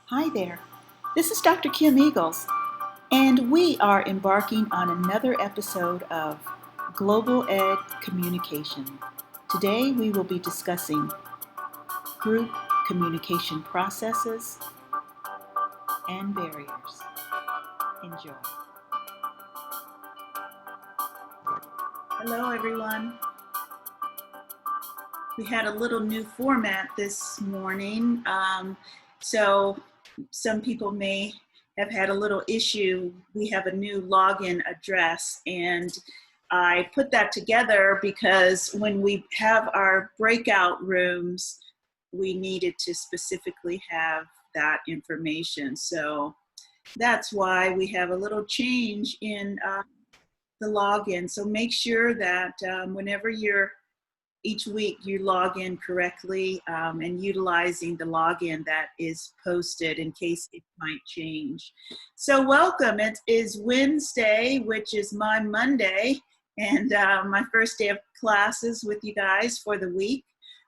Hi there. This is Dr. Kim Eagles, and we are embarking on another episode of Global Ed Communication. Today we will be discussing group communication processes and barriers. Enjoy. Hello, everyone. We had a little new format this morning, so some people may have had a little issue. We have a new login address, and I put that together because when we have our breakout rooms, we needed to specifically have that information. So that's why we have a little change in the login. So make sure that whenever each week you log in correctly and utilizing the login that is posted in case it might change. So welcome. It is Wednesday, which is my Monday, and my first day of classes with you guys for the week.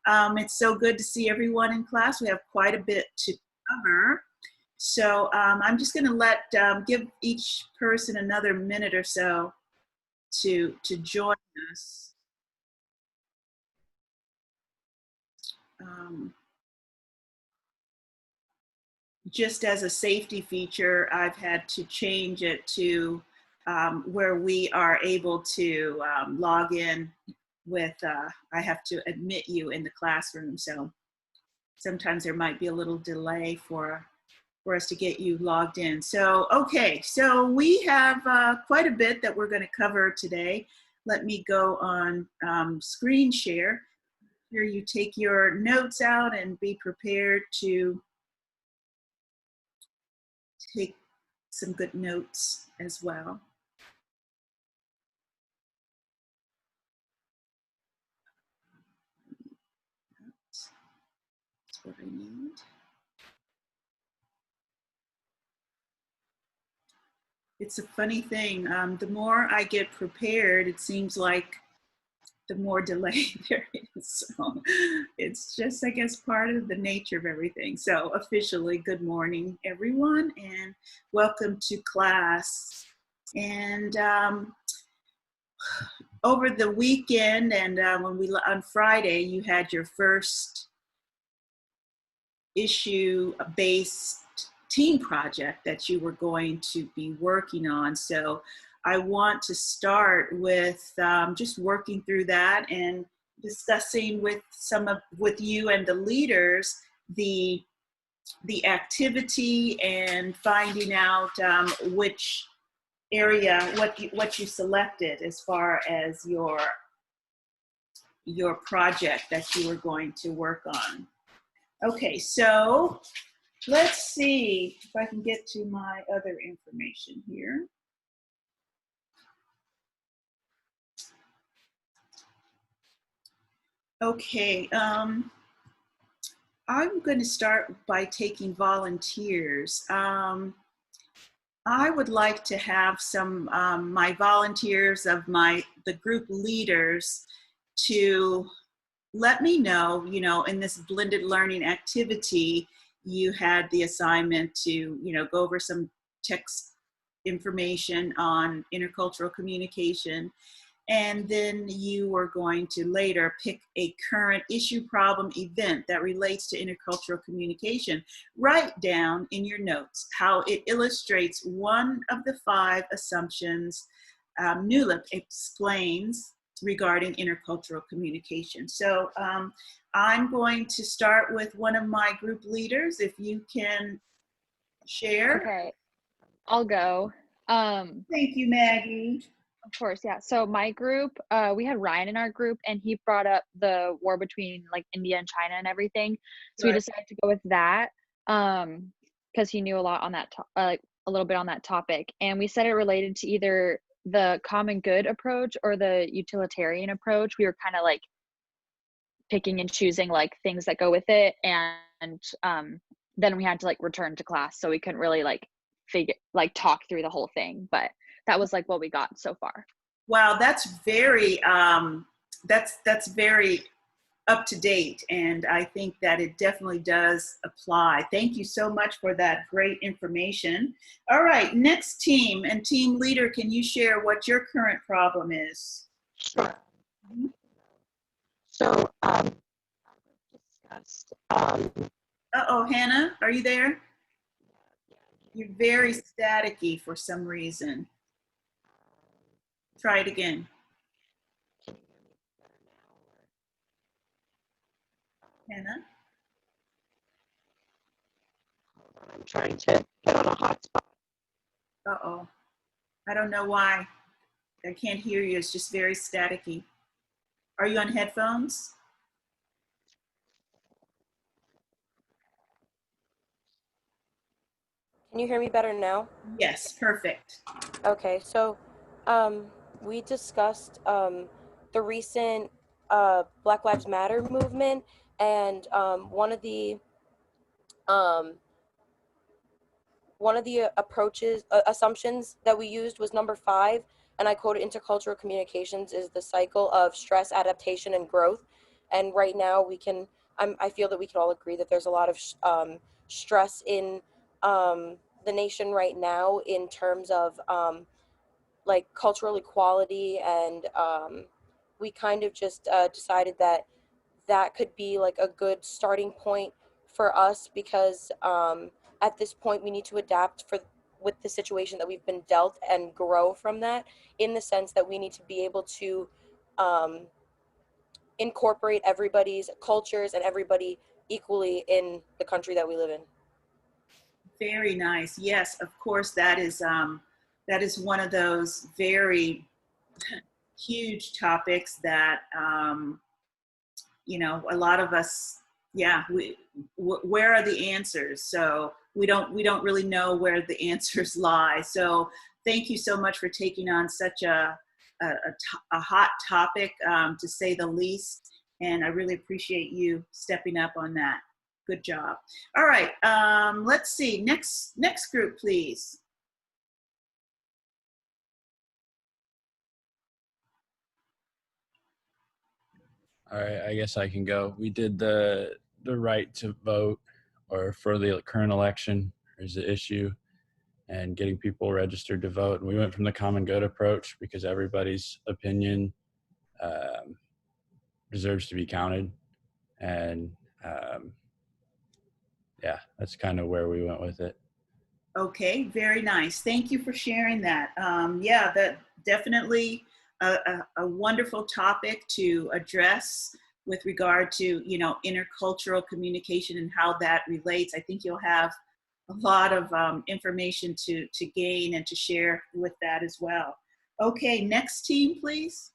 It's so good to see everyone in class. We have quite a bit to cover. So I'm just going to give each person another minute or so to join us. Just as a safety feature, I've had to change it to where we are able to log in with, I have to admit you in the classroom. So sometimes there might be a little delay for us to get you logged in. So, okay, so we have quite a bit that we're going to cover today. Let me go on screen share. Here you take your notes out and be prepared to take some good notes as well. That's what I need. It's a funny thing. The more I get prepared, it seems like the more delay there is. So it's just, I guess, part of the nature of everything. So officially, good morning, everyone, and welcome to class. And over the weekend and on Friday, you had your first issue-based team project that you were going to be working on. So I want to start with just working through that and discussing with with you and the leaders the activity and finding out which area, what you selected as far as your project that you were going to work on. Okay, so let's see if I can get to my other information here. Okay, I'm going to start by taking volunteers. I would like to have some my volunteers of the group leaders to let me know, in this blended learning activity, you had the assignment to, go over some text information on intercultural communication. And then you were going to later pick a current issue, problem, event that relates to intercultural communication. Write down in your notes how it illustrates one of the 5 assumptions NULIP explains regarding intercultural communication. So I'm going to start with one of my group leaders. If you can share. Okay, I'll go. Thank you, Maggie. Of course, yeah. So my group, we had Ryan in our group, and he brought up the war between like India and China and everything. So we decided to go with that because he knew a lot on that, like a little bit on that topic. And we said it related to either the common good approach or the utilitarian approach. We were kind of like picking and choosing like things that go with it, and then we had to like return to class, so we couldn't really like talk through the whole thing, but that was like what we got so far. Wow, that's very up to date, and I think that it definitely does apply. Thank you so much for that great information. All right, next team and team leader, can you share what your current problem is? Sure. Mhm. So, discussed, Uh-oh, Hannah, are you there? You're very staticky for some reason. Try it again. can you hear me better now? Hannah? Hold on, I'm trying to get on a hotspot. Uh-oh. I don't know why. I can't hear you. It's just very staticky. Are you on headphones? Can you hear me better now? Yes, perfect. Okay, so we discussed the recent Black Lives Matter movement, and um, one of the approaches assumptions that we used was number 5, and I quoted: intercultural communications is the cycle of stress, adaptation, and growth. And right now I feel that we can all agree that there's a lot of stress in the nation right now in terms of like cultural equality, and we kind of just decided that that could be like a good starting point for us, because at this point we need to adapt for with the situation that we've been dealt and grow from that, in the sense that we need to be able to um, incorporate everybody's cultures and everybody equally in the country that we live in. Very nice. Yes, of course, that is one of those very huge topics that a lot of us, yeah, where are the answers? So we don't really know where the answers lie. So thank you so much for taking on such a hot topic, to say the least. And I really appreciate you stepping up on that. Good job. All right, let's see. Next group, please. All right, I guess I can go. We did the right to vote, or for the current election is the issue, and getting people registered to vote. And we went from the common good approach because everybody's opinion deserves to be counted. And yeah, that's kind of where we went with it. Okay, very nice. Thank you for sharing that. Yeah, that definitely a wonderful topic to address with regard to, intercultural communication and how that relates. I think you'll have a lot of information to gain and to share with that as well. Okay, next team, please.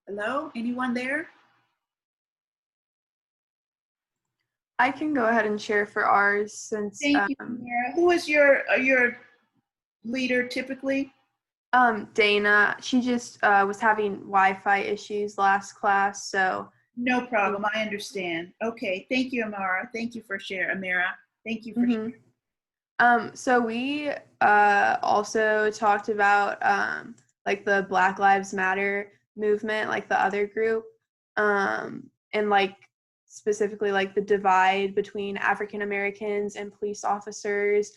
Hello, anyone there? I can go ahead and share for ours since Thank you, Mara. Who is your leader typically? Dana, she just was having Wi-Fi issues last class, so No problem. I understand. Okay. Thank you, Amara. Thank you for sharing, Amira. Thank you for sharing. So we also talked about like the Black Lives Matter movement, like the other group, and like specifically like the divide between African Americans and police officers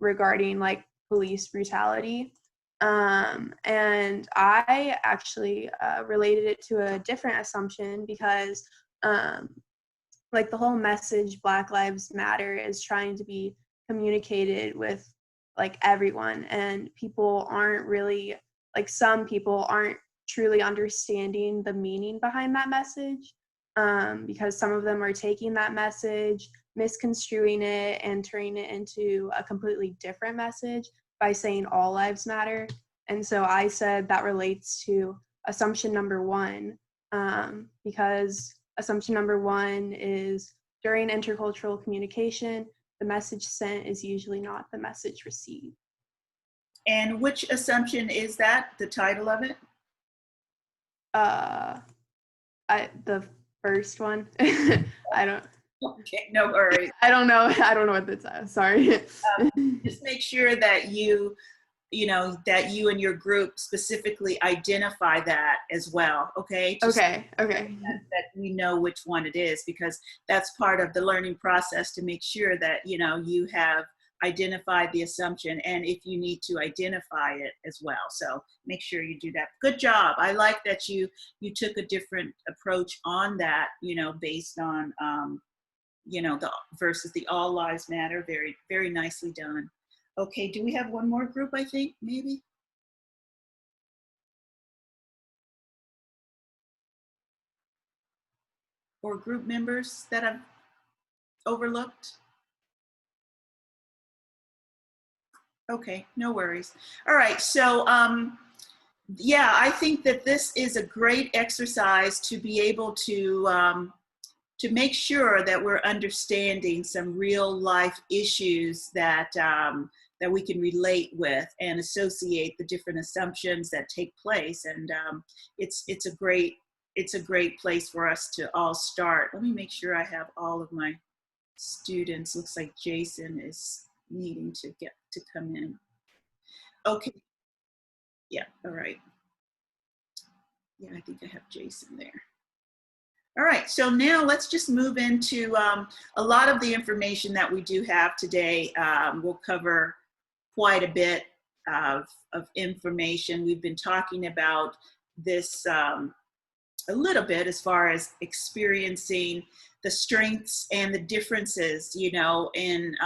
regarding like police brutality. And I actually related it to a different assumption because like the whole message Black Lives Matter is trying to be communicated with like everyone, and people aren't really, like some people aren't truly understanding the meaning behind that message, because some of them are taking that message, misconstruing it, and turning it into a completely different message by saying all lives matter. And so I said that relates to assumption number 1, because assumption number 1 is during intercultural communication, the message sent is usually not the message received. And which assumption is that, the title of it? The first one. I don't. Okay, no worries. I don't know. I don't know what this is. Sorry. Just make sure that that you and your group specifically identify that as well. Okay. Just Okay. that we know which one it is, because that's part of the learning process, to make sure that you have identified the assumption, and if you need to identify it as well. So make sure you do that. Good job. I like that you took a different approach on that, based on the versus the all lives matter. Very, very nicely done. Okay, do we have one more group, I think, maybe? Or group members that I've overlooked? Okay, no worries. All right, so yeah, I think that this is a great exercise to be able to make sure that we're understanding some real life issues that that we can relate with and associate the different assumptions that take place. And it's a great place for us to all start. Let me make sure I have all of my students. Looks like Jason is needing to come in. Okay. Yeah. All right. Yeah, I think I have Jason there. All right, so now let's just move into a lot of the information that we do have today. We'll cover quite a bit of information. We've been talking about this a little bit as far as experiencing the strengths and the differences, in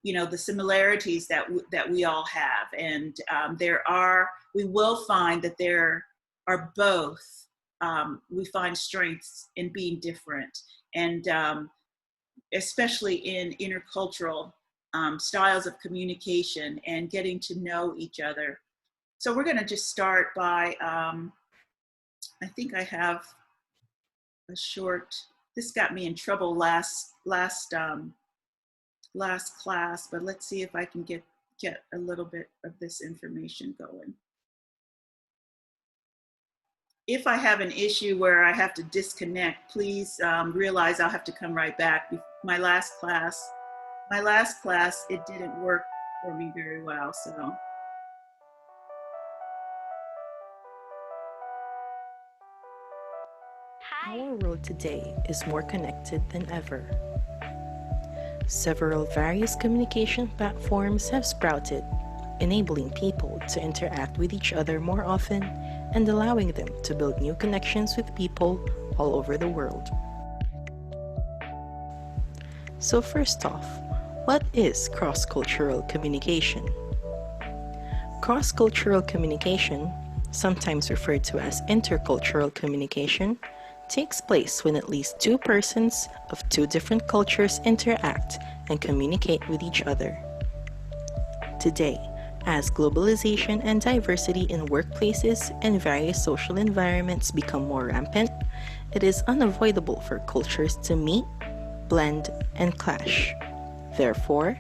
the similarities that we all have. And we will find that there are both. We find strengths in being different, and especially in intercultural styles of communication and getting to know each other. So we're going to just start by, I think I have a short, this got me in trouble last class, but let's see if I can get a little bit of this information going. If I have an issue where I have to disconnect, please realize I'll have to come right back. My last class, it didn't work for me very well, so. Our world today is more connected than ever. Several various communication platforms have sprouted, enabling people to interact with each other more often and allowing them to build new connections with people all over the world. So first off, what is cross-cultural communication? Cross-cultural communication, sometimes referred to as intercultural communication, takes place when at least two persons of two different cultures interact and communicate with each other. Today, as globalization and diversity in workplaces and various social environments become more rampant, it is unavoidable for cultures to meet, blend, and clash. Therefore,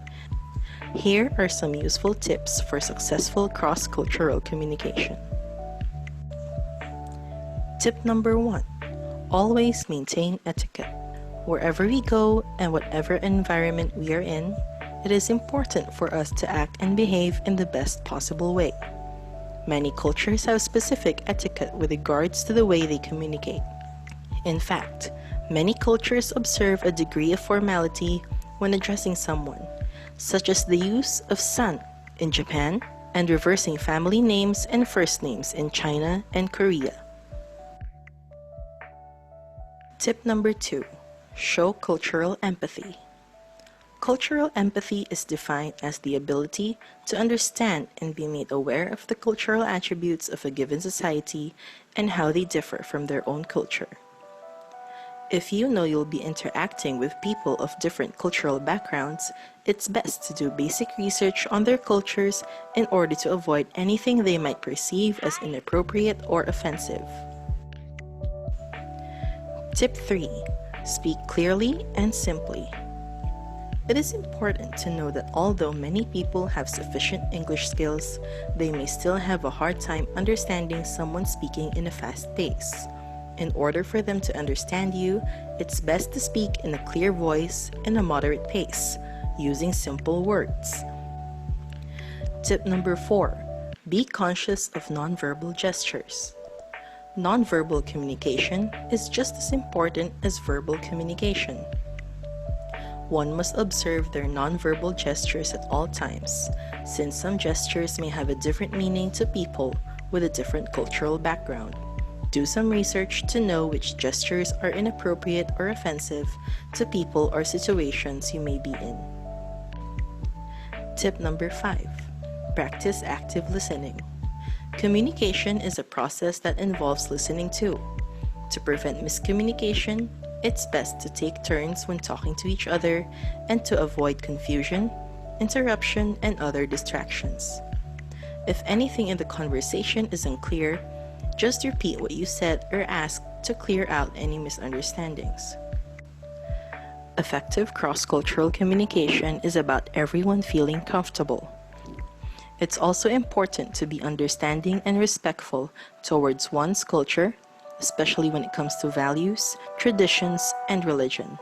here are some useful tips for successful cross-cultural communication. Tip number 1. Always maintain etiquette. Wherever we go and whatever environment we are in, it is important for us to act and behave in the best possible way. Many cultures have specific etiquette with regards to the way they communicate. In fact, many cultures observe a degree of formality when addressing someone, such as the use of san in Japan and reversing family names and first names in China and Korea. Tip number 2. Show cultural empathy. Cultural empathy is defined as the ability to understand and be made aware of the cultural attributes of a given society and how they differ from their own culture. If you know you'll be interacting with people of different cultural backgrounds, it's best to do basic research on their cultures in order to avoid anything they might perceive as inappropriate or offensive. Tip 3. Speak clearly and simply. It is important to know that although many people have sufficient English skills, they may still have a hard time understanding someone speaking in a fast pace. In order for them to understand you, it's best to speak in a clear voice and a moderate pace, using simple words. Tip number 4, be conscious of nonverbal gestures. Nonverbal communication is just as important as verbal communication. One must observe their nonverbal gestures at all times, since some gestures may have a different meaning to people with a different cultural background. Do some research to know which gestures are inappropriate or offensive to people or situations you may be in. Tip number 5, practice active listening. Communication is a process that involves listening too. To prevent miscommunication, it's best to take turns when talking to each other and to avoid confusion, interruption, and other distractions. If anything in the conversation is unclear, just repeat what you said or ask to clear out any misunderstandings. Effective cross-cultural communication is about everyone feeling comfortable. It's also important to be understanding and respectful towards one's culture, especially when it comes to values, traditions, and religion.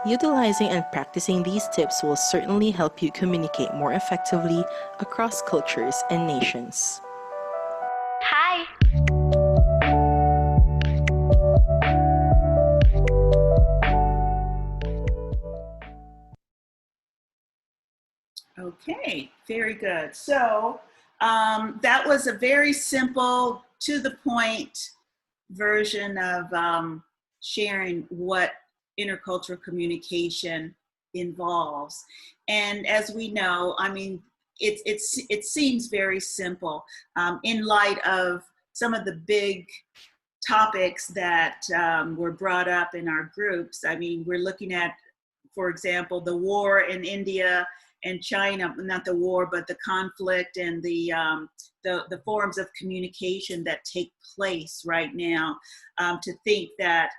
Utilizing and practicing these tips will certainly help you communicate more effectively across cultures and nations. Hi! Okay, very good. So that was a very simple, to the point version of sharing what intercultural communication involves. And as we know, I mean, it seems very simple in light of some of the big topics that were brought up in our groups. I mean, we're looking at, for example, the war in India and China, not the war, but the conflict and the forms of communication that take place right now. To think that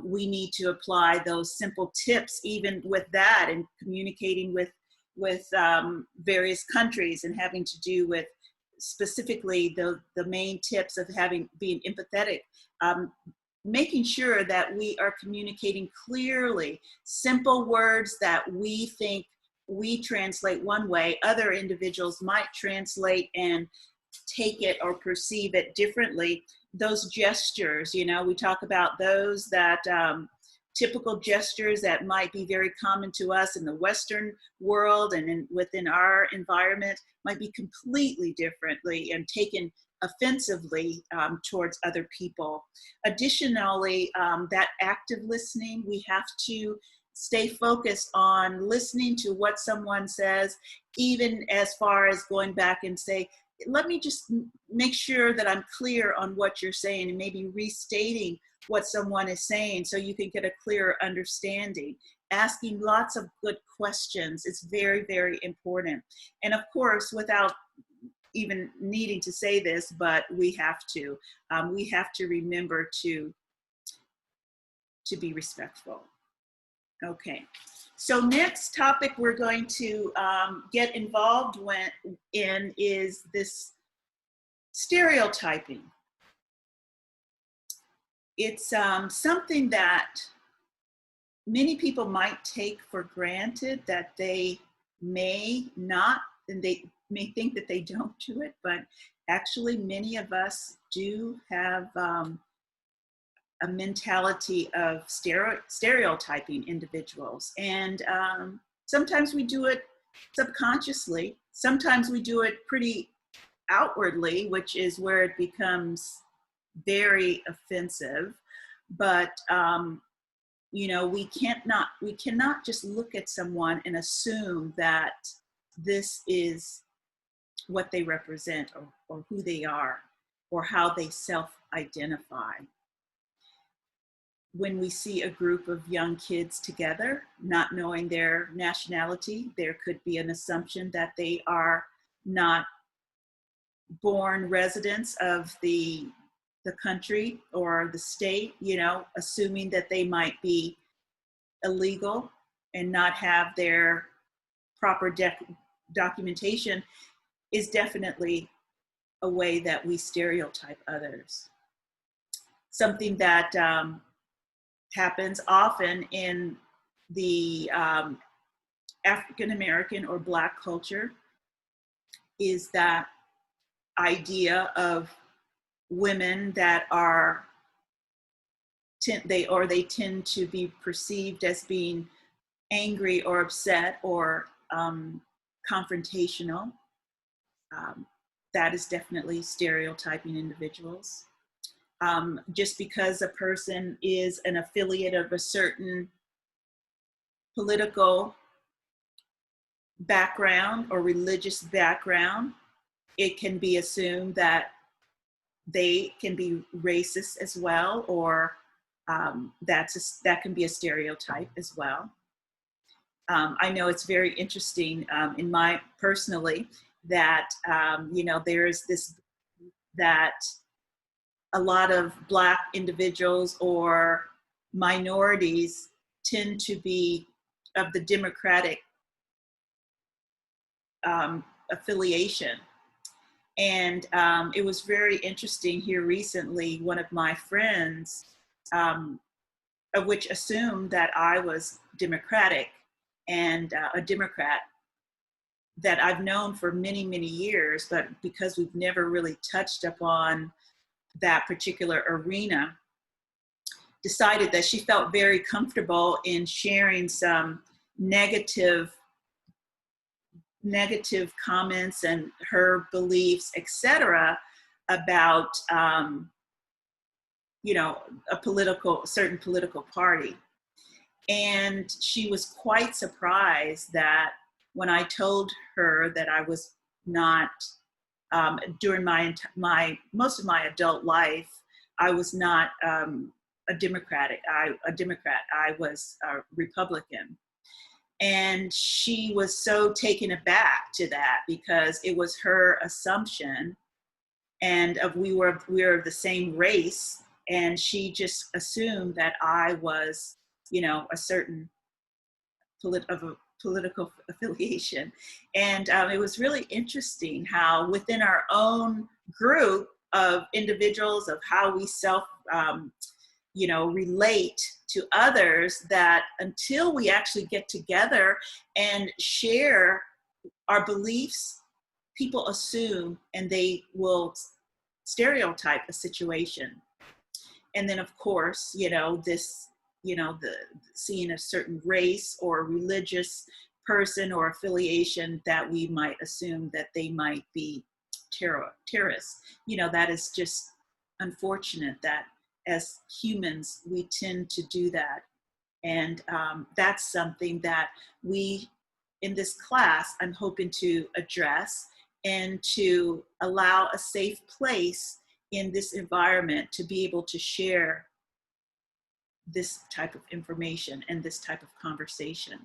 we need to apply those simple tips even with that, and communicating with various countries and having to do with specifically the main tips of being empathetic, making sure that we are communicating clearly, simple words that we think we translate one way, other individuals might translate and take it or perceive it differently. Those gestures, you know, we talk about those that typical gestures that might be very common to us in the Western world and within our environment might be completely differently and taken offensively towards other people. Additionally, that active listening, we have to stay focused on listening to what someone says, even as far as going back and say, let me just make sure that I'm clear on what you're saying, and maybe restating what someone is saying so you can get a clearer understanding. Asking lots of good questions is very, very important. And of course, without even needing to say this, but we have to remember to be respectful. Okay, so next topic we're going to get involved in is this stereotyping. It's something that many people might take for granted, that they may not, and they may think that they don't do it, but actually many of us do have a mentality of stereotyping individuals. And sometimes we do it subconsciously. Sometimes we do it pretty outwardly, which is where it becomes very offensive. But you know, we cannot just look at someone and assume that this is what they represent, or who they are, or how they self-identify. When we see a group of young kids together, not knowing their nationality, there could be an assumption that they are not born residents of the country or the state, you know, assuming that they might be illegal and not have their proper documentation, is definitely a way that we stereotype others. something that happens often in the African American or Black culture is that idea of women that are they tend to be perceived as being angry or upset or confrontational. That is definitely stereotyping individuals. Just because a person is an affiliate of a certain political background or religious background, it can be assumed that they can be racist as well, or that can be a stereotype as well. I know it's very interesting in my personally that there's this that a lot of Black individuals or minorities tend to be of the Democratic affiliation. And it was very interesting here recently, one of my friends, of which assumed that I was Democratic and a Democrat that I've known for many, many years, but because we've never really touched upon that particular arena, decided that she felt very comfortable in sharing some negative comments and her beliefs, etc., about a certain political party. And she was quite surprised that when I told her that I was not, during most of my adult life, I was not a Democrat. I was a Republican. And she was so taken aback to that because it was her assumption, and we were of the same race, and she just assumed that I was, a certain political affiliation. And it was really interesting how within our own group of individuals of how we relate to others, that until we actually get together and share our beliefs, people assume and they will stereotype a situation. And then of course, the seeing a certain race or religious person or affiliation that we might assume that they might be terrorists. That is just unfortunate that as humans, we tend to do that. And that's something that we, in this class, I'm hoping to address and to allow a safe place in this environment to be able to share this type of information and this type of conversation.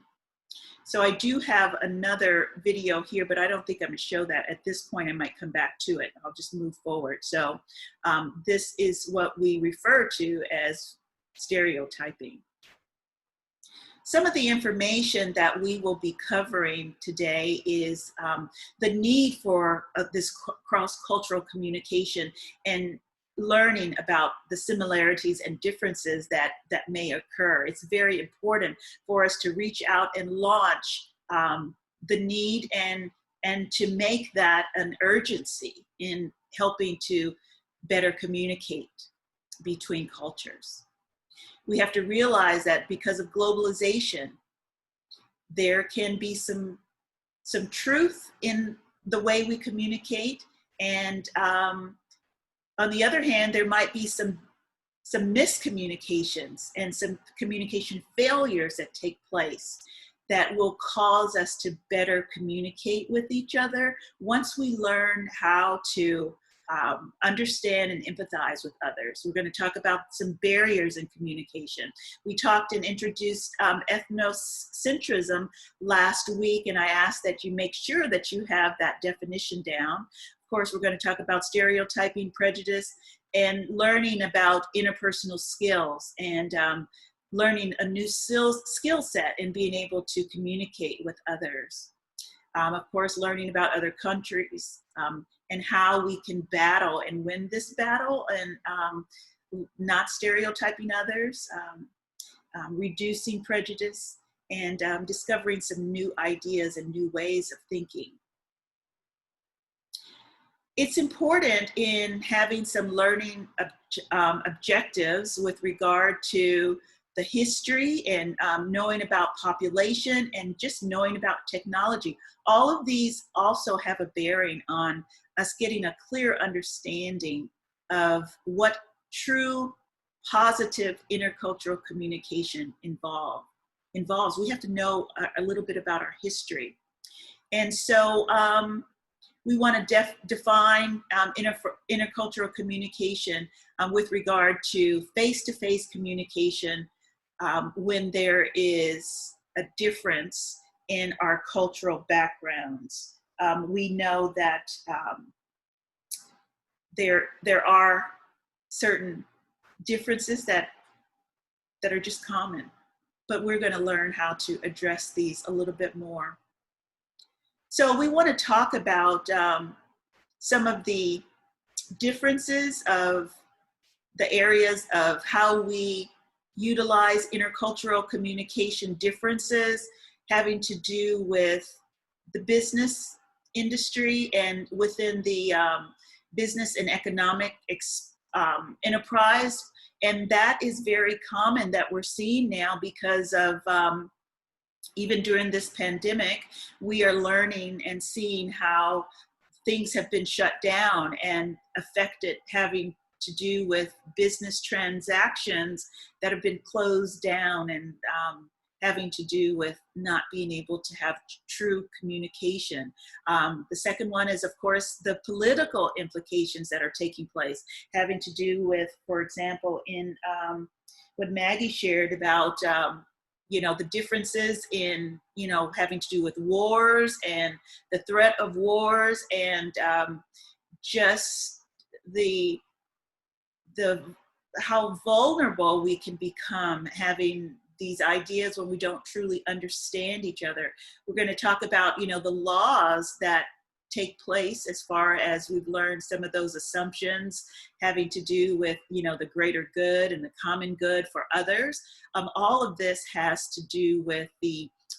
So I do have another video here, but I don't think I'm going to show that at this point. I might come back to it. I'll just move forward. So this is what we refer to as stereotyping. Some of the information that we will be covering today is the need for this cross-cultural communication and learning about the similarities and differences that may occur. It's very important for us to reach out and launch the need and to make that an urgency in helping to better communicate between cultures. We have to realize that because of globalization, there can be some truth in the way we communicate, and on the other hand, there might be some miscommunications and some communication failures that take place that will cause us to better communicate with each other once we learn how to understand and empathize with others. We're going to talk about some barriers in communication. We talked and introduced ethnocentrism last week, and I asked that you make sure that you have that definition down. Of course, we're going to talk about stereotyping, prejudice, and learning about interpersonal skills and learning a new skill set and being able to communicate with others. Of course, learning about other countries and how we can battle and win this battle, and not stereotyping others, reducing prejudice, and discovering some new ideas and new ways of thinking. It's important in having some learning objectives with regard to the history and knowing about population and just knowing about technology. All of these also have a bearing on us getting a clear understanding of what true positive intercultural communication involves. We have to know a little bit about our history. And so we want to define intercultural communication with regard to face-to-face communication when there is a difference in our cultural backgrounds. We know that there are certain differences that are just common, but we're going to learn how to address these a little bit more. So we want to talk about some of the differences of the areas of how we utilize intercultural communication differences having to do with the business industry and within the business and economic enterprise. And that is very common that we're seeing now because of even during this pandemic, we are learning and seeing how things have been shut down and affected, having to do with business transactions that have been closed down and having to do with not being able to have true communication. The second one is, of course, the political implications that are taking place, having to do with, for example, in what Maggie shared about the differences in, having to do with wars and the threat of wars and just how vulnerable we can become having these ideas when we don't truly understand each other. We're going to talk about, the laws that take place as far as we've learned some of those assumptions having to do with, the greater good and the common good for others. All of this has to do with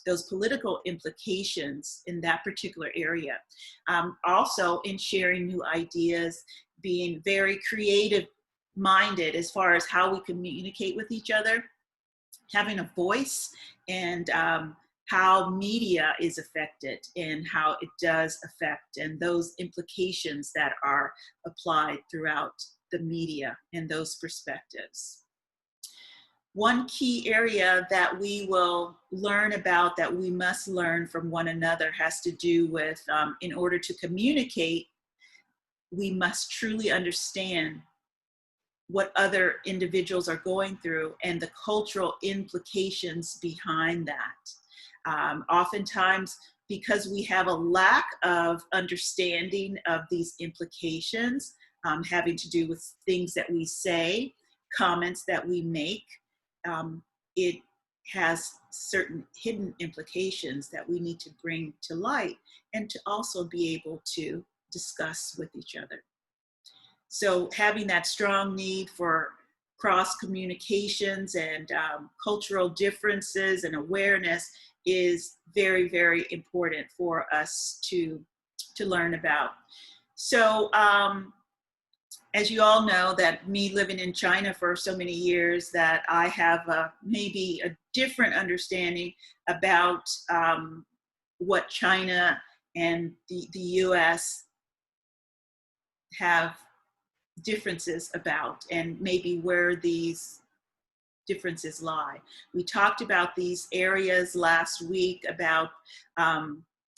those political implications in that particular area. Also in sharing new ideas, being very creative minded as far as how we communicate with each other, having a voice, and how media is affected and how it does affect, and those implications that are applied throughout the media and those perspectives. One key area that we will learn about, that we must learn from one another, has to do with, in order to communicate, we must truly understand what other individuals are going through and the cultural implications behind that. Oftentimes, because we have a lack of understanding of these implications, having to do with things that we say, comments that we make, it has certain hidden implications that we need to bring to light and to also be able to discuss with each other. So having that strong need for cross communications and cultural differences and awareness is very, very important for us to learn about. So as you all know, that me living in China for so many years, that I have maybe a different understanding about what China and the US have differences about, and maybe where these differences lie. We talked about these areas last week about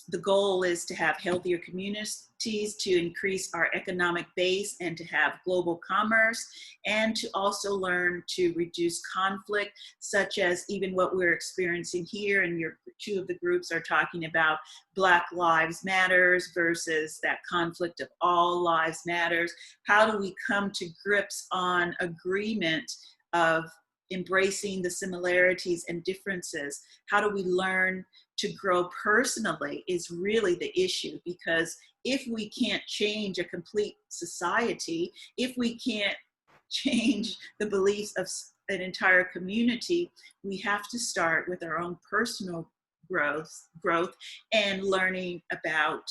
the goal is to have healthier communities, to increase our economic base and to have global commerce, and to also learn to reduce conflict, such as even what we're experiencing here. And two of the groups are talking about Black Lives Matters versus that conflict of all lives matters. How do we come to grips on agreement of embracing the similarities and differences? How do we learn to grow personally is really the issue, because if we can't change a complete society, if we can't change the beliefs of an entire community, we have to start with our own personal growth and learning about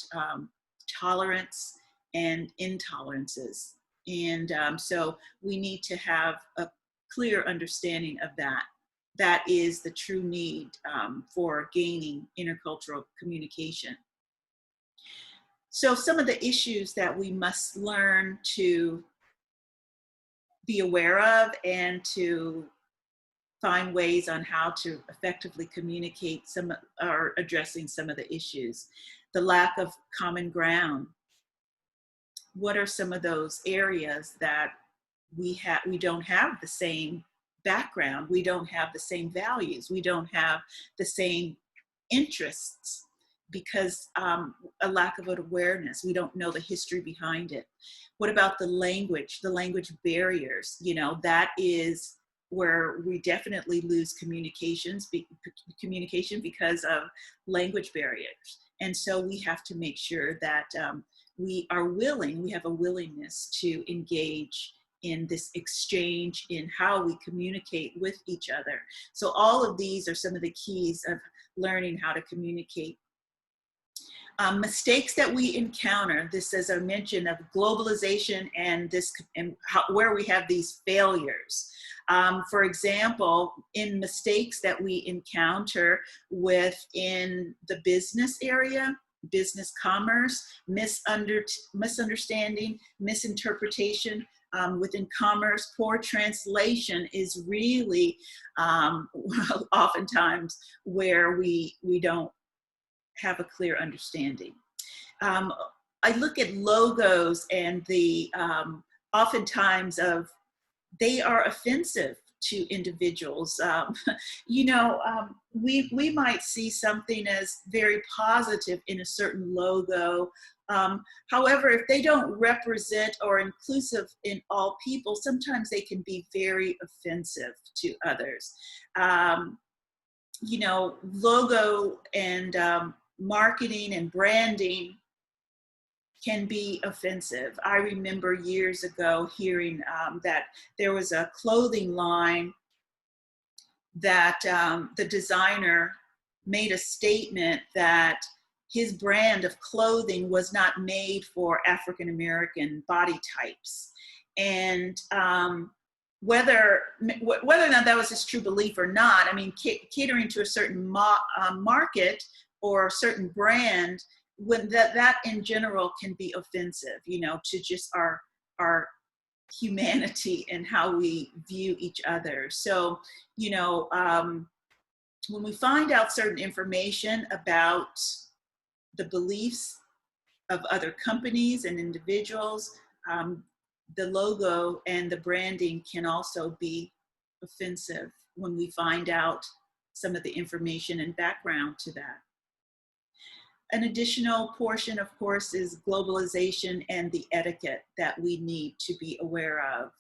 tolerance and intolerances. And so we need to have a clear understanding of that. That is the true need for gaining intercultural communication. So some of the issues that we must learn to be aware of and to find ways on how to effectively communicate or addressing some of the issues. The lack of common ground. What are some of those areas that we don't have the same background, we don't have the same values, we don't have the same interests because a lack of awareness, we don't know the history behind it. What about the language barriers? You know, that is where we definitely lose communication because of language barriers. And so we have to make sure that we have a willingness to engage in this exchange in how we communicate with each other. So all of these are some of the keys of learning how to communicate. Mistakes that we encounter, this, as I mentioned, of globalization and where we have these failures. For example, in mistakes that we encounter within the business area, business commerce, misunderstanding, misinterpretation. Within commerce, poor translation is really oftentimes where we don't have a clear understanding. I look at logos and oftentimes they are offensive to individuals. We might see something as very positive in a certain logo. However, if they don't represent or inclusive in all people, sometimes they can be very offensive to others. Logo and marketing and branding can be offensive. I remember years ago hearing that there was a clothing line that the designer made a statement that his brand of clothing was not made for African American body types. And whether or not that was his true belief or not, I mean, catering to a certain market or a certain brand, when that in general can be offensive, to just our humanity and how we view each other. So, when we find out certain information about the beliefs of other companies and individuals, the logo and the branding can also be offensive when we find out some of the information and background to that. An additional portion, of course, is globalization and the etiquette that we need to be aware of.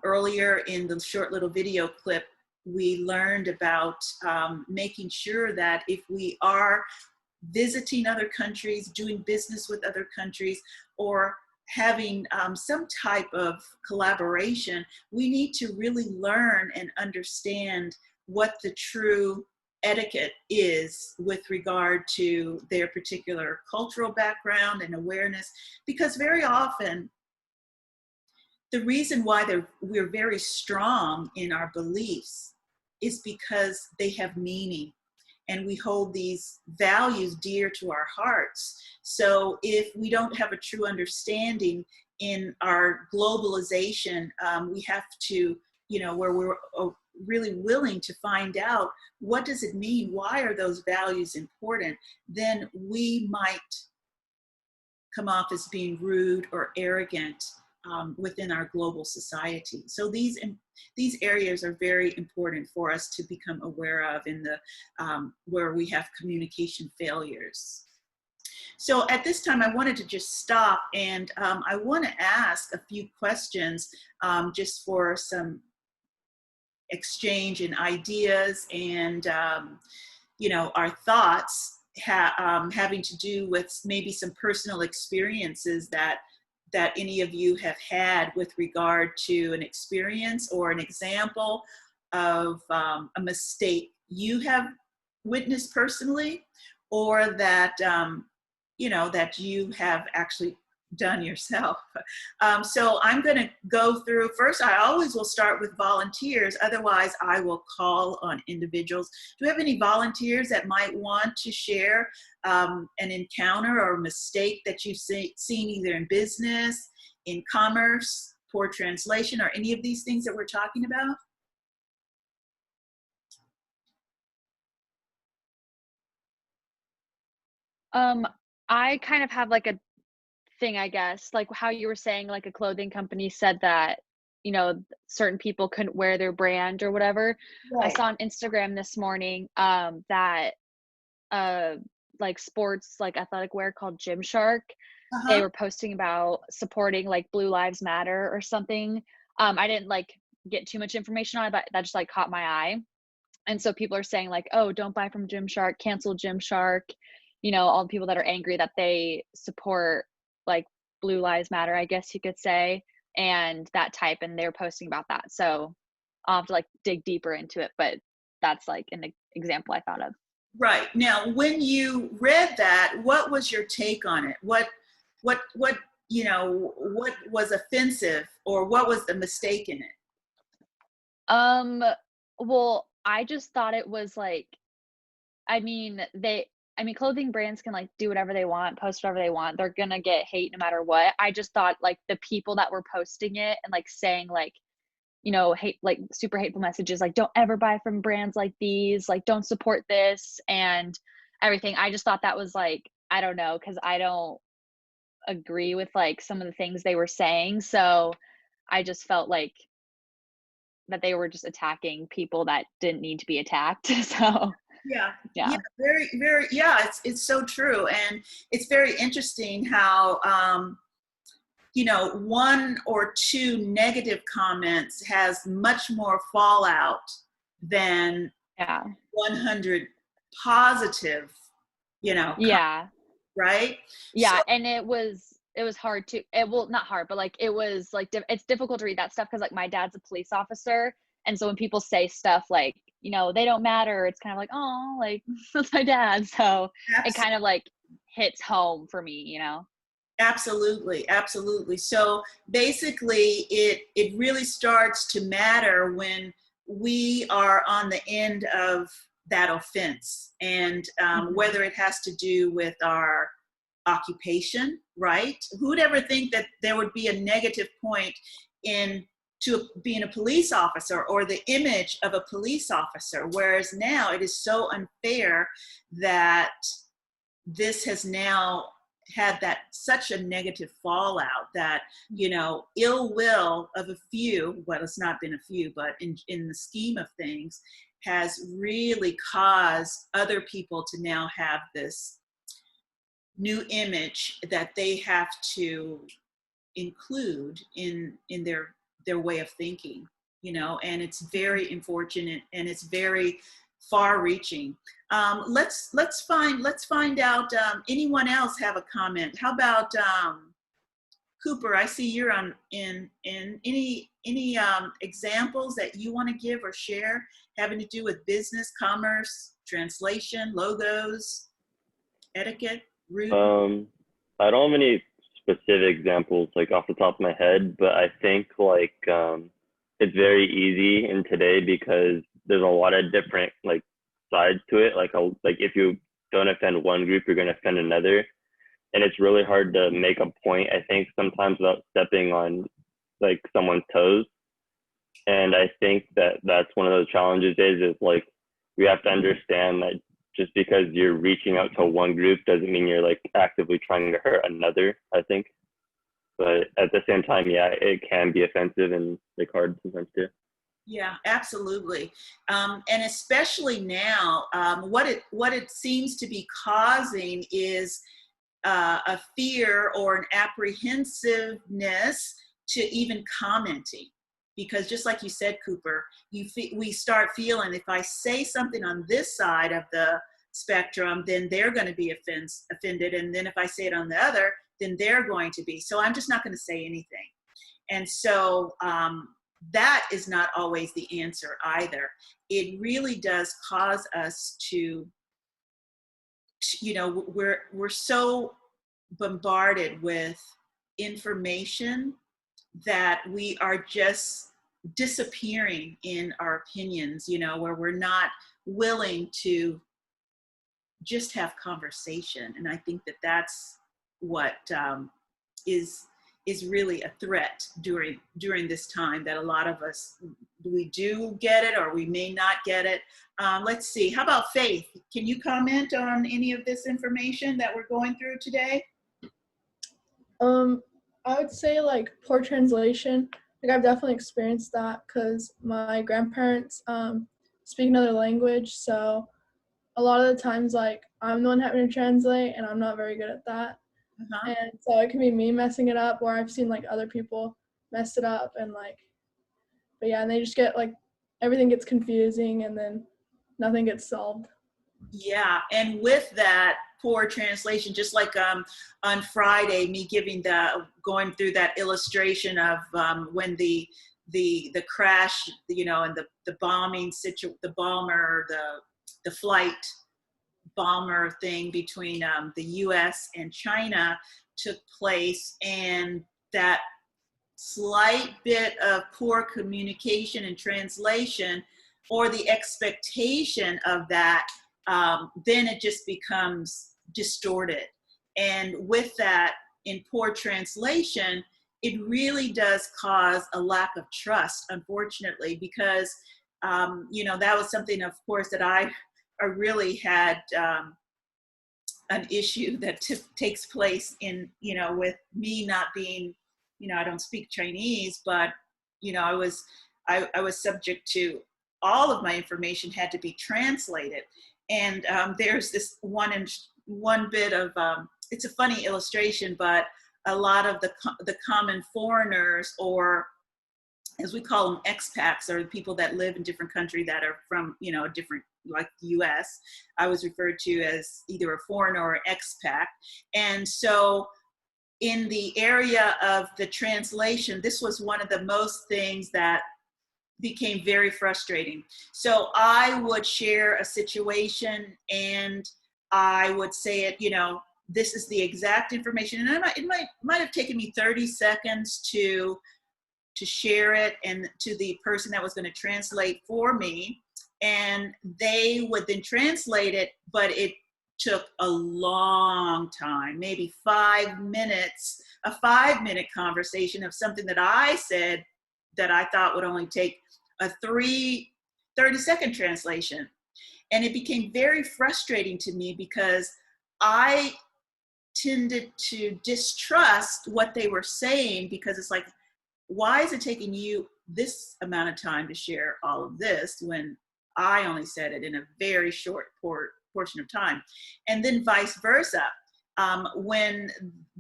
Earlier in the short little video clip, we learned about making sure that if we are visiting other countries, doing business with other countries, or having some type of collaboration, we need to really learn and understand what the true etiquette is with regard to their particular cultural background and awareness, because very often the reason why we're very strong in our beliefs is because they have meaning and we hold these values dear to our hearts. So if we don't have a true understanding in our globalization, we have to, where we're really willing to find out what does it mean, why are those values important, then we might come off as being rude or arrogant within our global society. So these areas are very important for us to become aware of in the where we have communication failures. So at this time, I wanted to just stop and I want to ask a few questions just for some exchange and ideas and our thoughts having to do with maybe some personal experiences that that any of you have had with regard to an experience or an example of a mistake you have witnessed personally, or that that you have actually done yourself. So I'm going to go through first. I always will start with volunteers. Otherwise, I will call on individuals. Do we have any volunteers that might want to share an encounter or mistake that you've seen either in business, in commerce, poor translation, or any of these things that we're talking about? I kind of have like a thing, I guess, like how you were saying, like a clothing company said that, certain people couldn't wear their brand or whatever. I Right. saw on Instagram this morning that like sports, like athletic wear called Gymshark, they Uh-huh. were posting about supporting like Blue Lives Matter or something. I didn't like get too much information on it, but that just like caught my eye. And so people are saying like, oh, don't buy from Gymshark, cancel Gymshark, all the people that are angry that they support like Blue Lives Matter, I guess you could say, and that type, and they're posting about that. So I'll have to like dig deeper into it, but that's like an example I thought of. Right. Now, when you read that, what was your take on it? What what was offensive, or what was the mistake in it? Well, I just thought it was like, I mean, clothing brands can like do whatever they want, post whatever they want. They're gonna get hate no matter what. I just thought like the people that were posting it and like saying like, hate, like super hateful messages, like don't ever buy from brands like these, like don't support this and everything. I just thought that was like, I don't know, because I don't agree with like some of the things they were saying. So I just felt like that they were just attacking people that didn't need to be attacked. So Yeah. yeah. Very, very, yeah, it's so true. And it's very interesting how, one or two negative comments has much more fallout than Yeah. 100 positive, Yeah. right? So, Yeah. And it was hard to, well, not hard, but like, it was like, it's difficult to read that stuff. Cause like my dad's a police officer. And so when people say stuff like, they don't matter, it's kind of like, oh, like that's my dad. So it kind of like hits home for me. absolutely, absolutely. So basically, it really starts to matter when we are on the end of that offense, and whether it has to do with our occupation, right? Who'd ever think that there would be a negative point in to being a police officer or the image of a police officer, whereas now it is so unfair that this has now had that such a negative fallout that ill will of a few, well, it's not been a few, but in the scheme of things, has really caused other people to now have this new image that they have to include in their way of thinking, and it's very unfortunate, and it's very far-reaching. Let's find out. Anyone else have a comment? How about Cooper? I see you're on in any examples that you want to give or share having to do with business, commerce, translation, logos, etiquette, route. I don't have any specific examples like off the top of my head, but I think like it's very easy in today because there's a lot of different like sides to it. Like if you don't offend one group, you're gonna offend another, and it's really hard to make a point, I think, sometimes without stepping on like someone's toes. And I think that that's one of those challenges is like we have to understand that just because you're reaching out to one group doesn't mean you're like actively trying to hurt another, I think. But at the same time, yeah, it can be offensive and like hard sometimes too. Yeah, absolutely. And especially now, what it seems to be causing is a fear or an apprehensiveness to even commenting. Because just like you said, Cooper, we start feeling if I say something on this side of the spectrum, then they're going to be offended. And then if I say it on the other, then they're going to be. So I'm just not going to say anything. And so that is not always the answer either. It really does cause us to, you know, we're so bombarded with information that we are just disappearing in our opinions, you know, where we're not willing to just have conversation. And I think that that's what is really a threat during this time, that a lot of us, we do get it or we may not get it. Let's see, how about Faith? Can you comment on any of this information that we're going through today? I would say like poor translation. Like I've definitely experienced that because my grandparents speak another language, so a lot of the times like I'm the one having to translate and I'm not very good at that. And so it can be me messing it up, or I've seen like other people mess it up, and like, but yeah, and they just get like, everything gets confusing and then nothing gets solved. Yeah, and with that poor translation, just like on Friday, me going through that illustration of when the crash, you know, and the bombing the bomber, the flight bomber thing between the US and China took place, and that slight bit of poor communication and translation, or the expectation of that, then it just becomes distorted. And with that, in poor translation, it really does cause a lack of trust, unfortunately, because you know, that was something, of course, that I really had an issue that takes place in, you know, with me not being, you know, I don't speak Chinese, but, you know, I was subject to all of my information had to be translated. And there's this one bit of, it's a funny illustration, but a lot of the common foreigners, or as we call them, expats, or people that live in different countries that are from, you know, different, like the US, I was referred to as either a foreigner or an expat. And so in the area of the translation, this was one of the most things that became very frustrating. So I would share a situation and I would say it, you know, this is the exact information. And it might have taken me 30 seconds to share it and to the person that was going to translate for me. And they would then translate it, but it took a long time, maybe 5 minutes, a 5-minute conversation of something that I said that I thought would only take a 30-second translation. And it became very frustrating to me because I tended to distrust what they were saying, because it's like, why is it taking you this amount of time to share all of this when I only said it in a very short portion of time? And then vice versa. When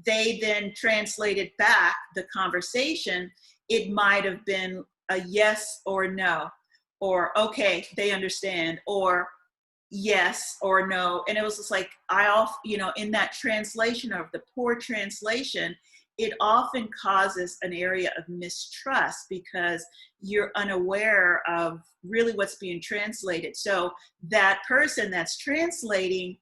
they then translated back the conversation, it might have been a yes or no, or okay, they understand, or yes or no. And it was just like, you know, in that translation of the poor translation, it often causes an area of mistrust because you're unaware of really what's being translated. So that person that's translating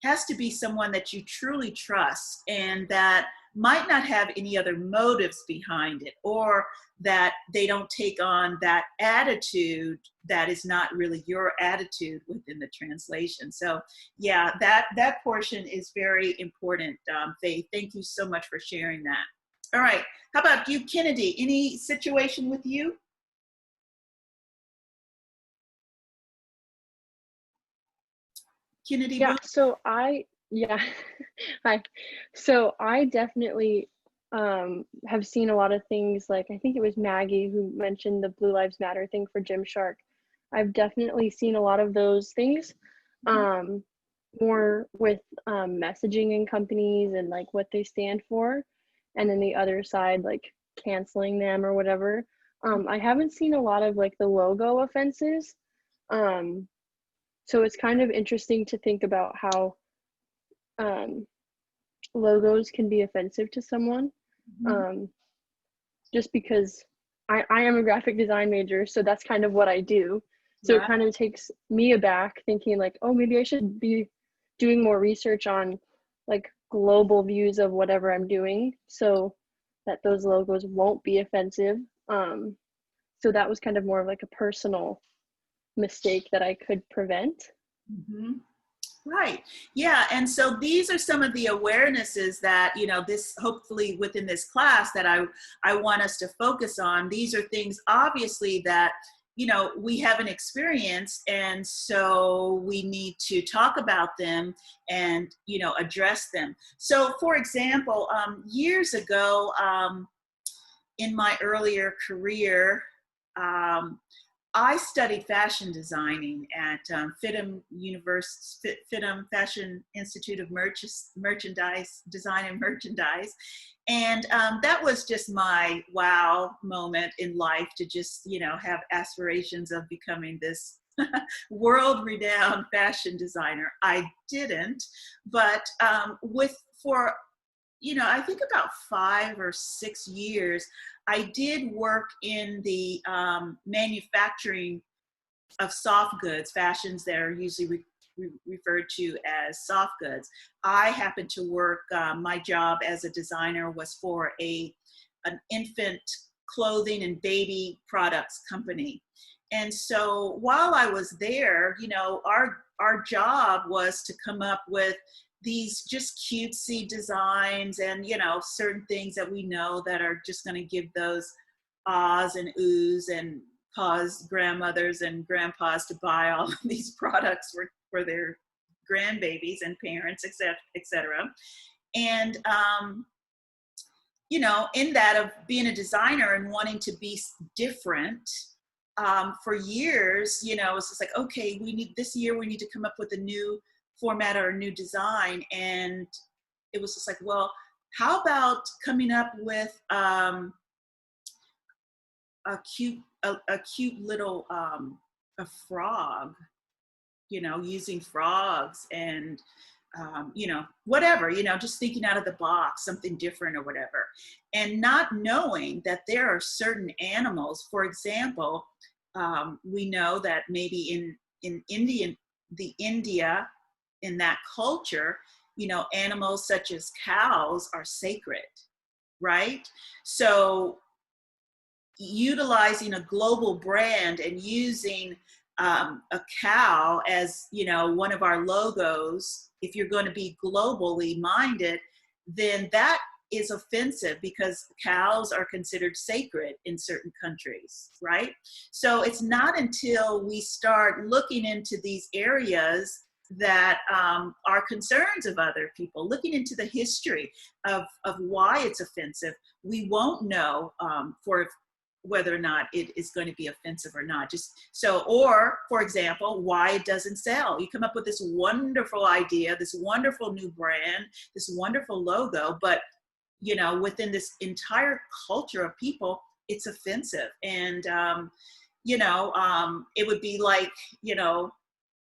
has to be someone that you truly trust and that might not have any other motives behind it, or that they don't take on that attitude that is not really your attitude within the translation. So yeah, that portion is very important, Faith. Thank you so much for sharing that. All right, how about you, Kennedy? Any situation with you? Kennedy? Yeah, so I hi. So I definitely have seen a lot of things, like I think it was Maggie who mentioned the Blue Lives Matter thing for Gymshark. I've definitely seen a lot of those things, more with messaging in companies and like what they stand for, and then the other side like canceling them or whatever. I haven't seen a lot of like the logo offenses. So it's kind of interesting to think about how logos can be offensive to someone. Just because I am a graphic design major, so that's kind of what I do. So Right. it kind of takes me aback thinking like, oh, maybe I should be doing more research on like global views of whatever I'm doing so that those logos won't be offensive. So that was kind of more of like a personal mistake that I could prevent. Mm-hmm. Right. Yeah. And so these are some of the awarenesses that, you know, this hopefully within this class that I want us to focus on. These are things obviously that, you know, we haven't experienced. And so we need to talk about them and, you know, address them. So for example, years ago, in my earlier career, I studied fashion designing at FITM Fashion Institute of Merchandise, Design and Merchandise. And that was just my wow moment in life to just, you know, have aspirations of becoming this world-renowned fashion designer. I didn't, but for you know, I think about 5 or 6 years, I did work in the manufacturing of soft goods, fashions that are usually referred to as soft goods. I happened to work, my job as a designer was for an infant clothing and baby products company. And so while I was there, you know, our job was to come up with these just cutesy designs and, you know, certain things that we know that are just going to give those ahs and oohs and cause grandmothers and grandpas to buy all of these products for their grandbabies and parents, et cetera. And, you know, in that of being a designer and wanting to be different, for years, you know, it's just like, okay, this year we need to come up with a new format or a new design. And it was just like, well, how about coming up with a cute little a frog, you know, using frogs and you know, whatever, you know, just thinking out of the box, something different or whatever, and not knowing that there are certain animals. For example, we know that maybe in India, in that culture, you know, animals such as cows are sacred, right? So utilizing a global brand and using a cow as, you know, one of our logos, if you're going to be globally minded, then that is offensive because cows are considered sacred in certain countries, right? So it's not until we start looking into these areas that are concerns of other people, looking into the history of why it's offensive, we won't know for whether or not it is going to be offensive or not. Just so, or for example, why it doesn't sell. You come up with this wonderful idea, this wonderful new brand, this wonderful logo, but you know, within this entire culture of people, it's offensive. And you know, it would be like, you know,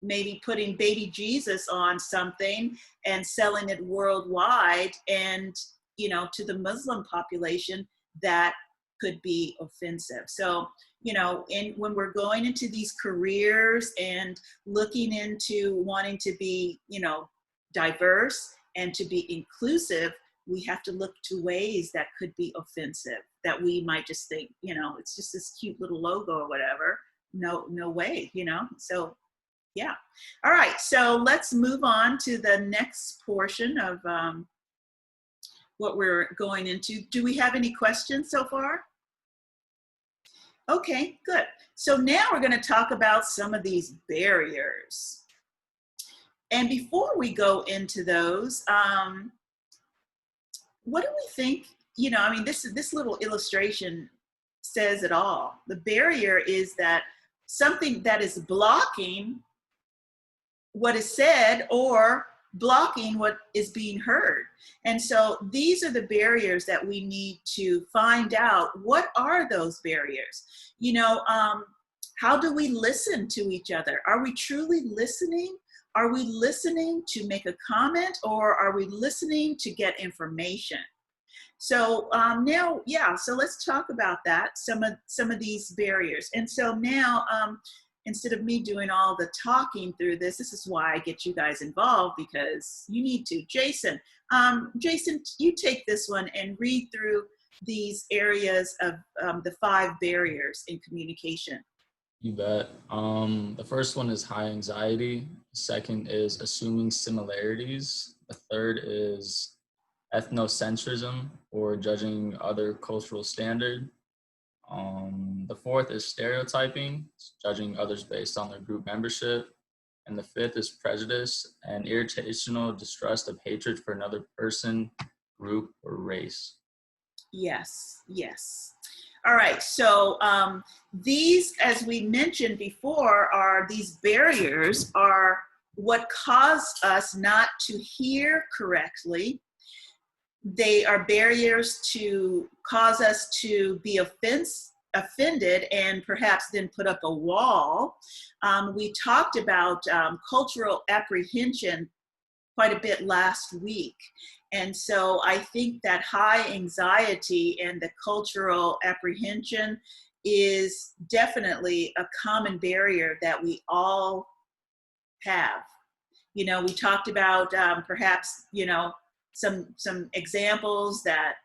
maybe putting baby Jesus on something and selling it worldwide, and you know, to the Muslim population, that could be offensive. So, you know, when we're going into these careers and looking into wanting to be, you know, diverse and to be inclusive, we have to look to ways that could be offensive, that we might just think, you know, it's just this cute little logo or whatever. No way, you know. So yeah. All right, so let's move on to the next portion of what we're going into. Do we have any questions so far? Okay, good. So now we're going to talk about some of these barriers. And before we go into those, what do we think? You know, I mean, this little illustration says it all. The barrier is that something that is blocking what is said or blocking what is being heard. And so these are the barriers that we need to find out. What are those barriers? You know, how do we listen to each other? Are we truly listening? Are we listening to make a comment, or are we listening to get information? So now, yeah, so let's talk about that, some of these barriers. And so now, instead of me doing all the talking through this is why I get you guys involved, because you need to. Jason, you take this one and read through these areas of the 5 barriers in communication. You bet. The first one is high anxiety. The second is assuming similarities. The third is ethnocentrism, or judging other cultural standard. The fourth is stereotyping, judging others based on their group membership. And the fifth is prejudice and irritational distrust of hatred for another person, group, or race. Yes, yes. All right, so these, as we mentioned before, are these barriers are what cause us not to hear correctly. They are barriers to cause us to be offended and perhaps then put up a wall. We talked about cultural apprehension quite a bit last week. And so I think that high anxiety and the cultural apprehension is definitely a common barrier that we all have. You know, we talked about perhaps, you know, some examples that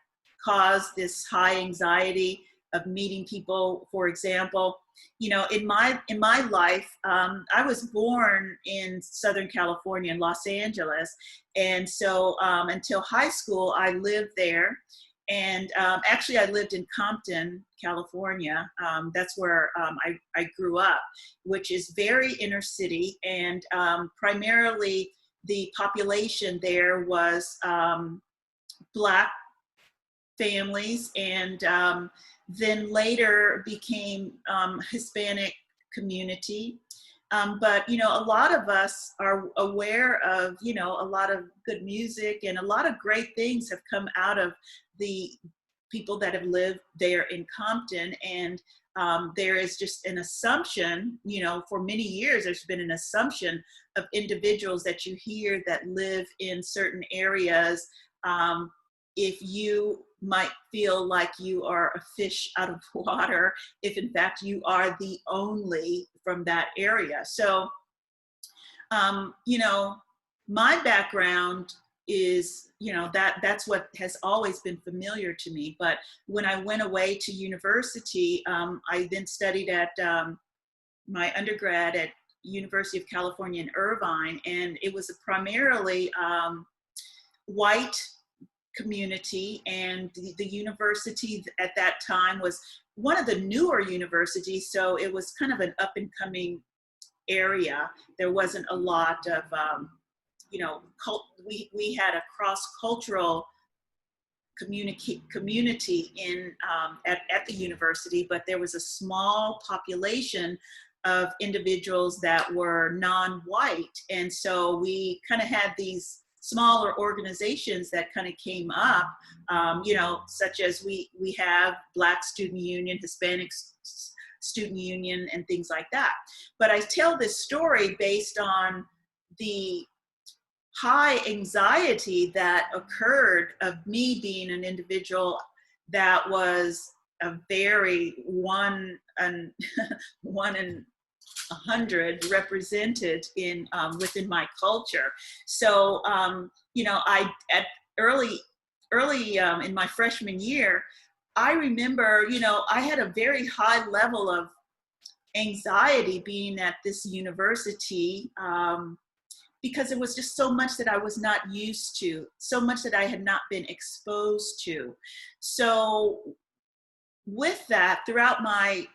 cause this high anxiety of meeting people. For example, you know, in my life, I was born in Southern California, in Los Angeles, and so until high school, I lived there. And actually, I lived in Compton, California. That's where I grew up, which is very inner city, and primarily the population there was Black families, and then later became Hispanic community. But, you know, a lot of us are aware of, you know, a lot of good music, and a lot of great things have come out of the people that have lived there in Compton. And there is just an assumption, you know, for many years, there's been an assumption of individuals that you hear that live in certain areas. If you might feel like you are a fish out of water, if in fact you are the only from that area. So, you know, my background is, you know, that's what has always been familiar to me. But when I went away to university, I then studied at my undergrad at University of California in Irvine, and it was a primarily white community, and the university at that time was one of the newer universities, so it was kind of an up and coming area. There wasn't a lot of you know, we had a cross-cultural community in at the university, but there was a small population of individuals that were non-white, and so we kind of had these smaller organizations that kind of came up, you know, such as we have Black Student Union, Hispanic Student Union, and things like that. But I tell this story based on the high anxiety that occurred of me being an individual that was a very one in 100 represented in within my culture. So you know, I at early in my freshman year, I remember, you know, I had a very high level of anxiety being at this university, because it was just so much that I was not used to, so much that I had not been exposed to. So with that, throughout my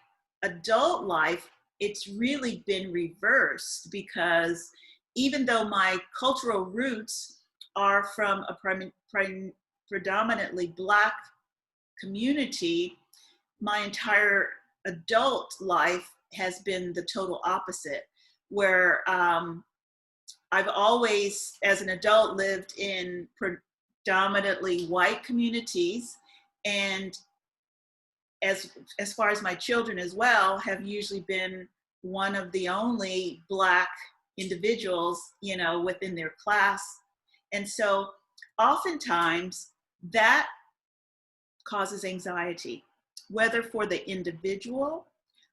adult life, it's really been reversed, because even though my cultural roots are from a predominantly Black community, my entire adult life has been the total opposite, where I've always, as an adult, lived in predominantly white communities, and as far as my children as well, have usually been one of the only Black individuals, you know, within their class. And so oftentimes that causes anxiety, whether for the individual.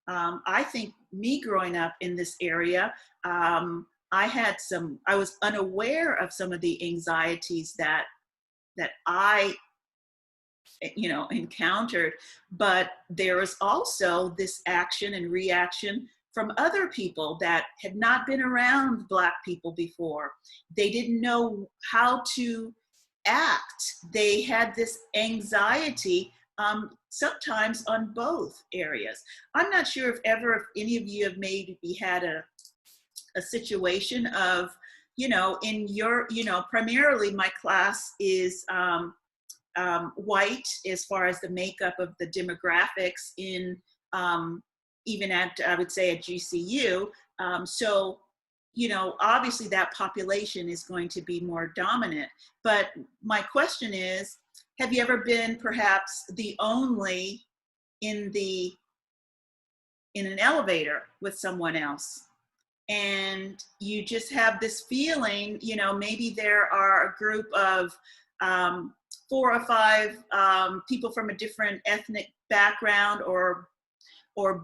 I think me growing up in this area, I was unaware of some of the anxieties that I, you know, encountered, but there was also this action and reaction from other people that had not been around Black people before. They didn't know how to act. They had this anxiety, sometimes on both areas. I'm not sure if any of you have maybe had a situation of, you know, in your, you know, primarily my class is white as far as the makeup of the demographics in, even at, I would say at GCU. So, you know, obviously that population is going to be more dominant. But my question is, have you ever been perhaps the only in an elevator with someone else? And you just have this feeling, you know, maybe there are a group of 4 or 5 people from a different ethnic background or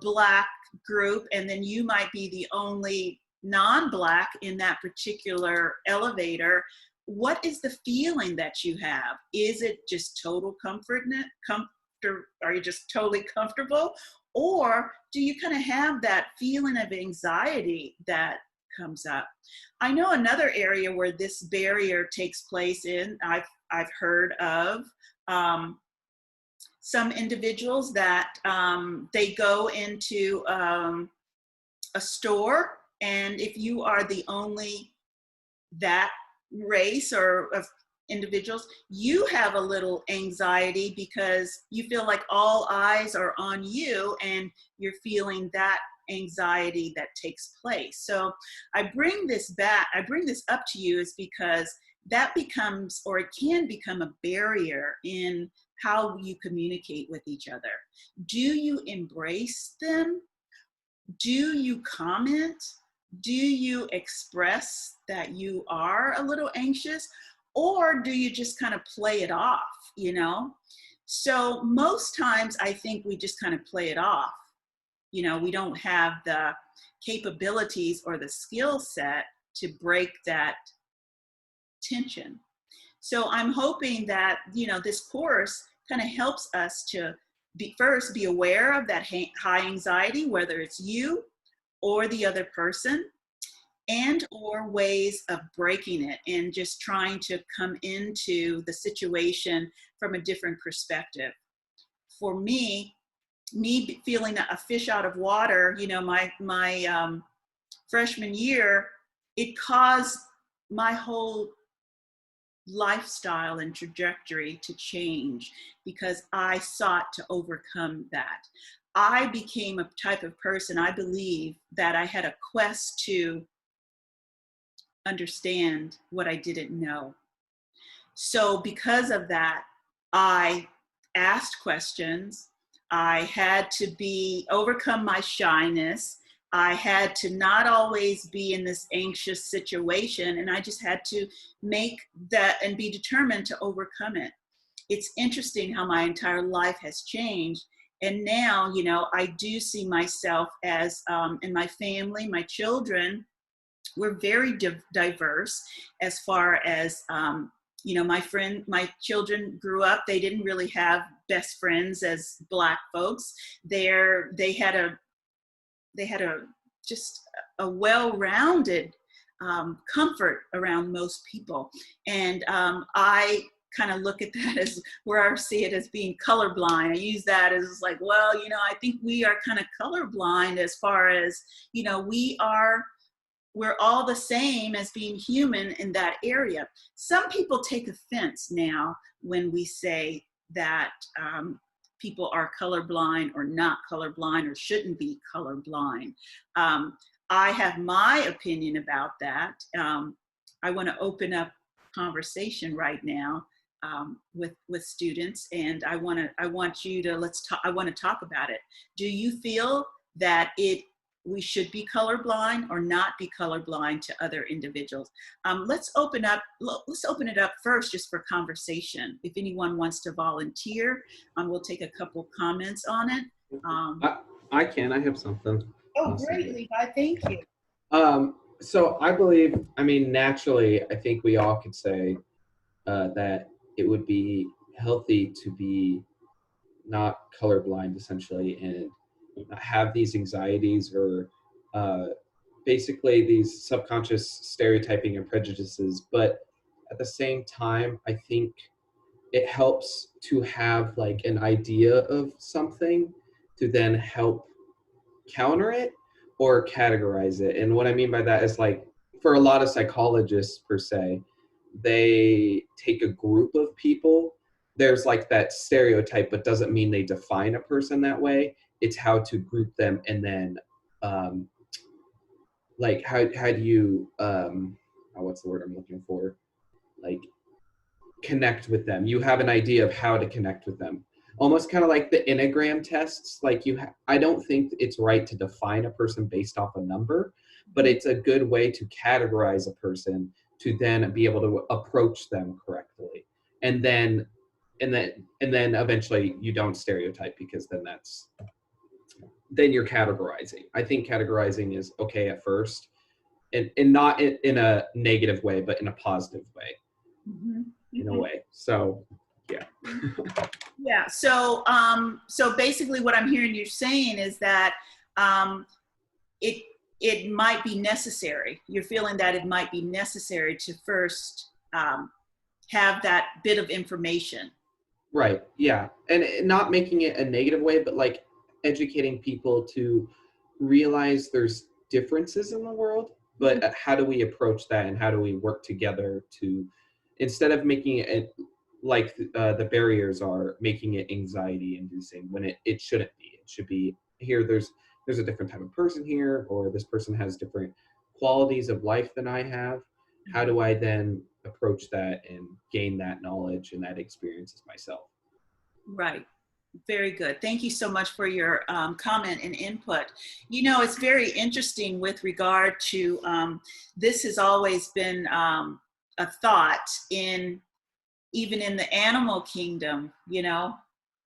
Black group, and then you might be the only non-Black in that particular elevator. What is the feeling that you have? Is it just total comfort? Are you just totally comfortable? Or do you kind of have that feeling of anxiety that comes up? I know another area where this barrier takes place in, I've heard of some individuals that they go into a store, and if you are the only that race or of individuals, you have a little anxiety because you feel like all eyes are on you and you're feeling that anxiety that takes place. So I bring this up to you is because that becomes, or it can become, a barrier in how you communicate with each other. Do you embrace them? Do you comment? Do you express that you are a little anxious? Or do you just kind of play it off, you know? So most times I think we just kind of play it off. You know, we don't have the capabilities or the skill set to break that tension. So I'm hoping that, you know, this course kind of helps us to first be aware of that high anxiety, whether it's you or the other person, and or ways of breaking it and just trying to come into the situation from a different perspective. For me feeling a fish out of water, you know, my freshman year, it caused my whole lifestyle and trajectory to change because I sought to overcome that. I became a type of person, I believe, that I had a quest to understand what I didn't know. So because of that, I asked questions. I had to overcome my shyness. I had to not always be in this anxious situation, and I just had to make that and be determined to overcome it. It's interesting how my entire life has changed. And now, you know, I do see myself as, in my family, my children, we're very diverse as far as, you know, my children grew up, they didn't really have best friends as Black folks. They had just a well-rounded comfort around most people. And I kind of look at that as where I see it as being colorblind. I use that as like, well, you know, I think we are kind of colorblind as far as, you know, we're all the same as being human in that area. Some people take offense now when we say that people are colorblind or not colorblind or shouldn't be colorblind. I have my opinion about that. I want to open up conversation right now with students, and I want you to I want to talk about it. Do you feel that we should be colorblind or not be colorblind to other individuals? Let's open it up first just for conversation. If anyone wants to volunteer, we'll take a couple comments on it. I have something. Oh, great, Levi, thank you. So I believe, I mean, naturally, I think we all could say that it would be healthy to be not colorblind, essentially, and not have these anxieties or basically these subconscious stereotyping and prejudices. But at the same time, I think it helps to have like an idea of something to then help counter it or categorize it. And what I mean by that is, like, for a lot of psychologists per se, they take a group of people. There's like that stereotype, but doesn't mean they define a person that way. It's how to group them, and then like how do you what's the word I'm looking for? Like, connect with them. You have an idea of how to connect with them. Almost kind of like the Enneagram tests. Like I don't think it's right to define a person based off a number, but it's a good way to categorize a person to then be able to approach them correctly. And then eventually you don't stereotype, because then you're categorizing. I think categorizing is okay at first, and not in a negative way, but in a positive way. Mm-hmm. In a way. So yeah. Yeah. So basically what I'm hearing you saying is that it might be necessary. You're feeling that it might be necessary to first have that bit of information. Right. Yeah. And not making it a negative way, but like educating people to realize there's differences in the world, but how do we approach that, and how do we work together to, instead of making it like the barriers are, making it anxiety inducing when it shouldn't be. It should be, here there's a different type of person here, or this person has different qualities of life than I have. How do I then approach that and gain that knowledge and that experience as myself? Right. Very good. Thank you so much for your comment and input. You know, it's very interesting with regard to, this has always been a thought even in the animal kingdom, you know,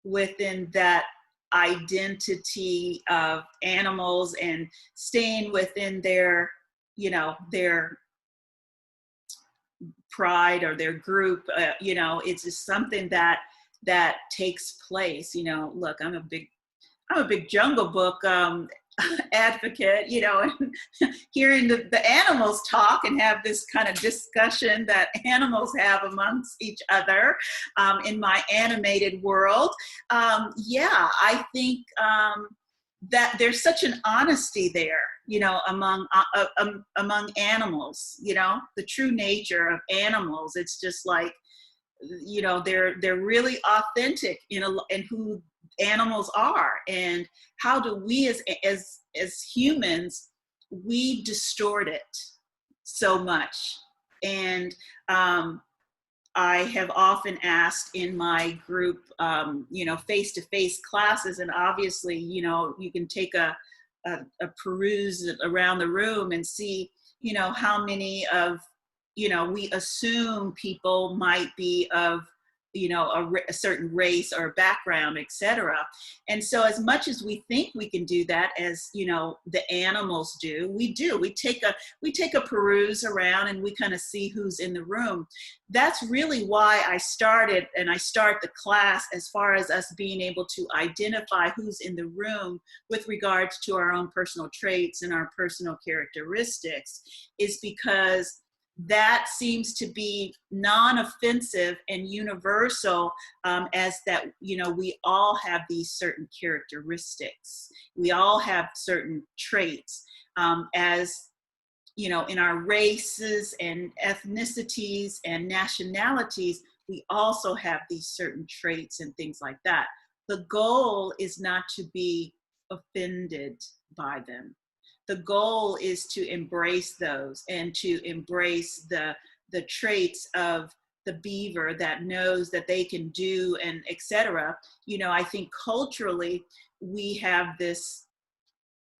within that identity of animals and staying within their, you know, their pride or their group, you know, it's just something that takes place. You know, look, I'm a big Jungle Book advocate, you know, and hearing the animals talk and have this kind of discussion that animals have amongst each other in my animated world. Yeah, I think that there's such an honesty there, you know, among animals, you know, the true nature of animals. It's just like, you know, they're really authentic in who animals are, and how do we as humans, we distort it so much. And I have often asked in my group, you know, face-to-face classes, and obviously, you know, you can take a peruse around the room and see, you know, how many of, you know, we assume people might be of, you know, a certain race or background, etc. And so as much as we think we can do that, as, you know, the animals do, we take a peruse around and we kind of see who's in the room. That's really why I start the class as far as us being able to identify who's in the room with regards to our own personal traits and our personal characteristics, is because that seems to be non-offensive and universal, as that, you know, we all have these certain characteristics. We all have certain traits, as, you know, in our races and ethnicities and nationalities, we also have these certain traits and things like that. The goal is not to be offended by them. The goal is to embrace those and to embrace the traits of the beaver that knows that they can do and etc. You know, I think culturally we have this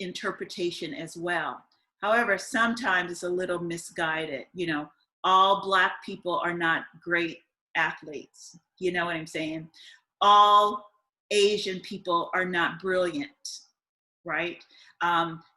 interpretation as well. However, sometimes it's a little misguided. You know, all Black people are not great athletes. You know what I'm saying? All Asian people are not brilliant, right?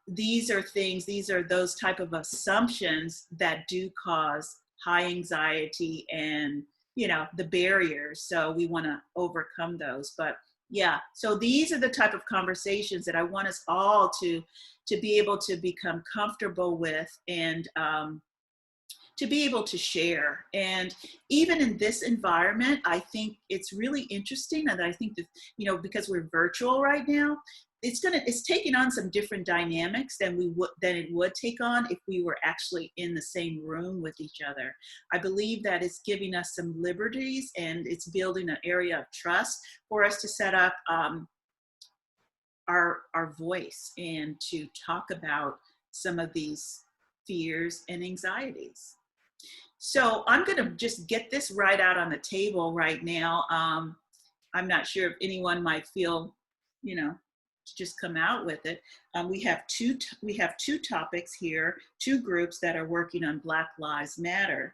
These are things, these are those type of assumptions that do cause high anxiety and, you know, the barriers. So we want to overcome those. But yeah, so these are the type of conversations that I want us all to be able to become comfortable with, and to be able to share. And even in this environment, I think it's really interesting, and I think that, you know, because we're virtual right now, it's taking on some different dynamics than it would take on if we were actually in the same room with each other. I believe that it's giving us some liberties, and it's building an area of trust for us to set up our voice and to talk about some of these fears and anxieties. So I'm going to just get this right out on the table right now. I'm not sure if anyone might feel, you know, to just come out with it. We have two topics here, two groups that are working on Black Lives Matter.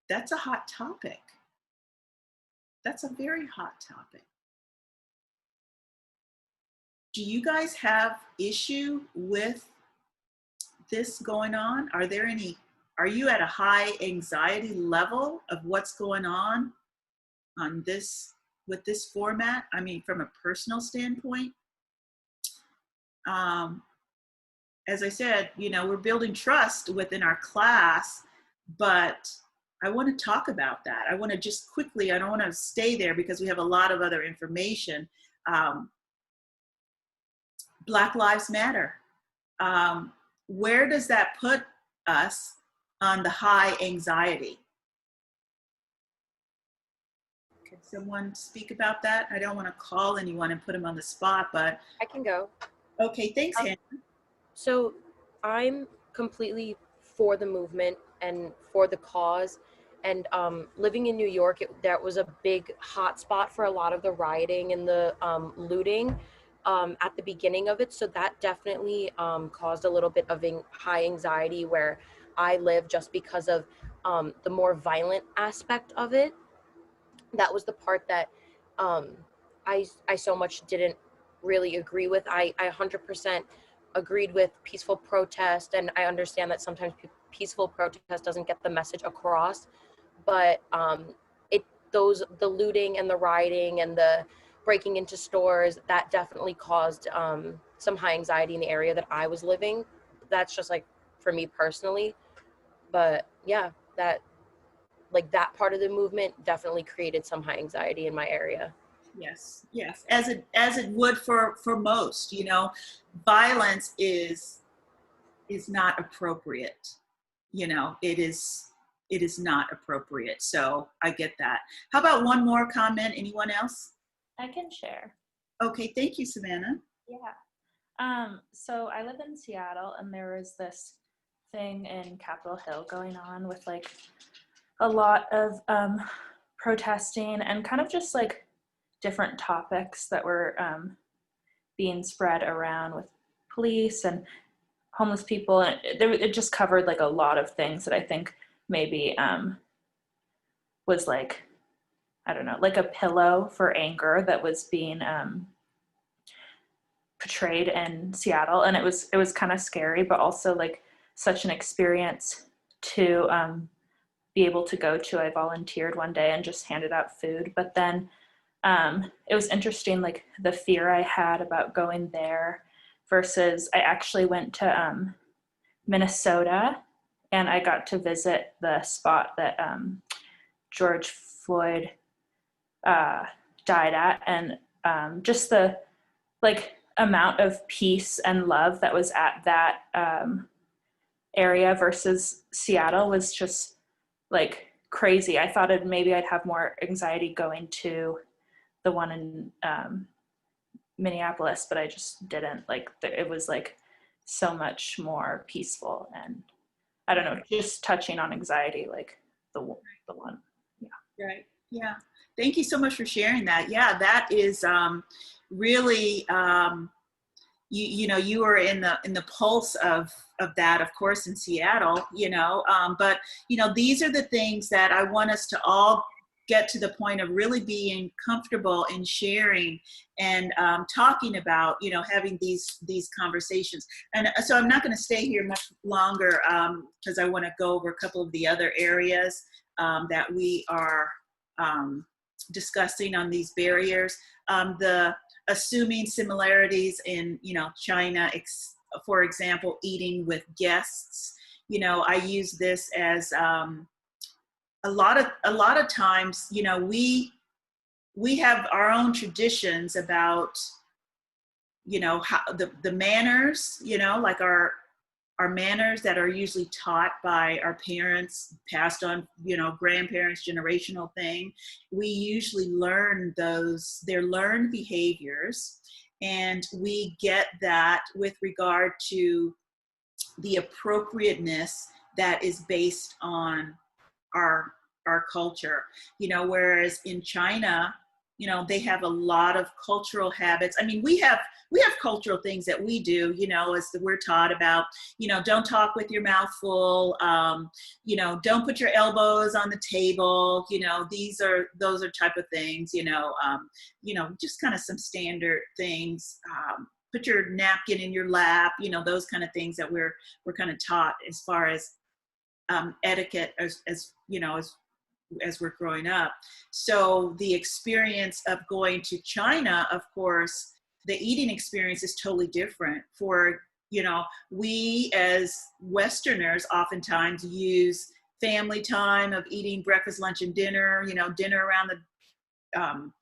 That's a hot topic. That's a very hot topic. Do you guys have issue with this going on? Are you at a high anxiety level of what's going on this, with this format? I mean, from a personal standpoint, as I said, you know, we're building trust within our class, but I want to talk about that. I want to just quickly, I don't want to stay there because we have a lot of other information. Black Lives Matter. Where does that put us on the high anxiety? Can someone speak about that? I don't want to call anyone and put them on the spot, but. I can go. Okay, thanks, Hannah. So I'm completely for the movement and for the cause. And living in New York, that was a big hot spot for a lot of the rioting and the looting at the beginning of it. So that definitely caused a little bit of high anxiety where I live, just because of the more violent aspect of it. That was the part that I so much didn't really agree with. I 100% agreed with peaceful protest, and I understand that sometimes peaceful protest doesn't get the message across, but the looting and the rioting and the breaking into stores, that definitely caused some high anxiety in the area that I was living. That's just like for me personally, but yeah, that part of the movement definitely created some high anxiety in my area. Yes, yes, as it would for most, you know, violence is not appropriate. You know, it is not appropriate. So I get that. How about one more comment? Anyone else? I can share. Okay, thank you, Savannah. Yeah. So I live in Seattle, and there was this thing in Capitol Hill going on with like a lot of protesting and kind of just like different topics that were being spread around with police and homeless people, and it just covered like a lot of things that I think maybe was like, I don't know, like a pillow for anger that was being portrayed in Seattle. And it was kind of scary, but also like such an experience to be able to go to. I volunteered one day and just handed out food, but then it was interesting, like the fear I had about going there versus I actually went to Minnesota, and I got to visit the spot that George Floyd died at, and just the like amount of peace and love that was at that area versus Seattle was just like crazy. I thought maybe I'd have more anxiety going to the one in Minneapolis, but I just didn't. Like it was like so much more peaceful, and I don't know, just touching on anxiety, like the one. Yeah. Right. Yeah. Thank you so much for sharing that. Yeah, that is really you know, you are in the pulse of that, of course, in Seattle, you know, but you know, these are the things that I want us to all get to the point of really being comfortable in sharing and talking about, you know, having these conversations. And so I'm not going to stay here much longer because I want to go over a couple of the other areas that we are discussing on these barriers. The assuming similarities in, you know, China, for example, eating with guests. You know, I use this as a lot of times, you know, we have our own traditions about, you know, how the manners, you know, like our manners that are usually taught by our parents, passed on, you know, grandparents, generational thing. We usually learn those, they're learned behaviors, and we get that with regard to the appropriateness that is based on our culture, you know, whereas in China, you know, they have a lot of cultural habits. I mean, we have cultural things that we do, you know, as we're taught about, you know, don't talk with your mouth full, you know, don't put your elbows on the table, you know, those are type of things, you know, just kind of some standard things. Put your napkin in your lap, you know, those kind of things that we're kind of taught as far as etiquette, as you know, as we're growing up. So the experience of going to China, of course, the eating experience is totally different. For, you know, we as Westerners oftentimes use family time of eating breakfast, lunch, and dinner, you know, dinner around the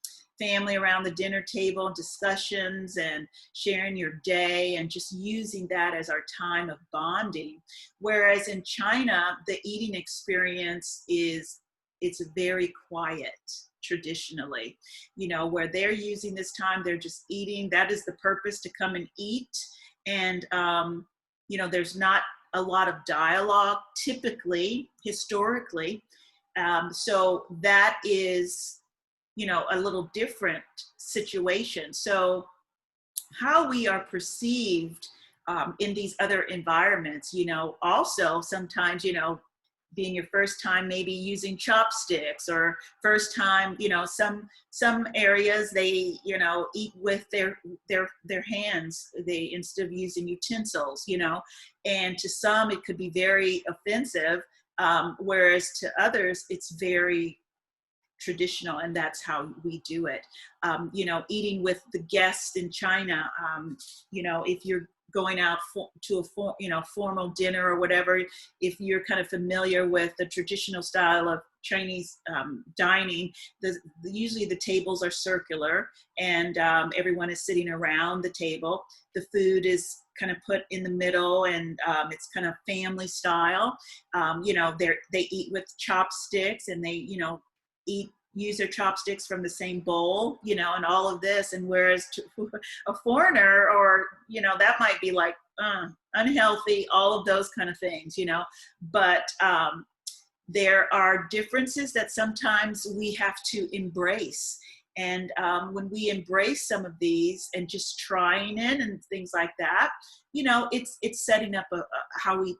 family around the dinner table, discussions and sharing your day and just using that as our time of bonding. Whereas in China, the eating experience it's very quiet traditionally, you know, where they're using this time, they're just eating. That is the purpose, to come and eat. And, you know, there's not a lot of dialogue typically, historically. So that is, you know, a little different situation. So how we are perceived in these other environments, you know, also sometimes, you know, being your first time maybe using chopsticks, or first time, you know, some areas they, you know, eat with their hands, they, instead of using utensils, you know, and to some it could be very offensive, whereas to others it's very traditional, and that's how we do it. You know, eating with the guests in China, you know, if you're going out to a formal dinner or whatever, if you're kind of familiar with the traditional style of Chinese dining, usually the tables are circular, and everyone is sitting around the table. The food is kind of put in the middle, and it's kind of family style. You know, they eat with chopsticks, and they, you know, use their chopsticks from the same bowl, you know, and all of this. And whereas to a foreigner, or, you know, that might be like unhealthy, all of those kind of things, you know. But there are differences that sometimes we have to embrace. And when we embrace some of these and just trying it and things like that, you know, it's setting up how we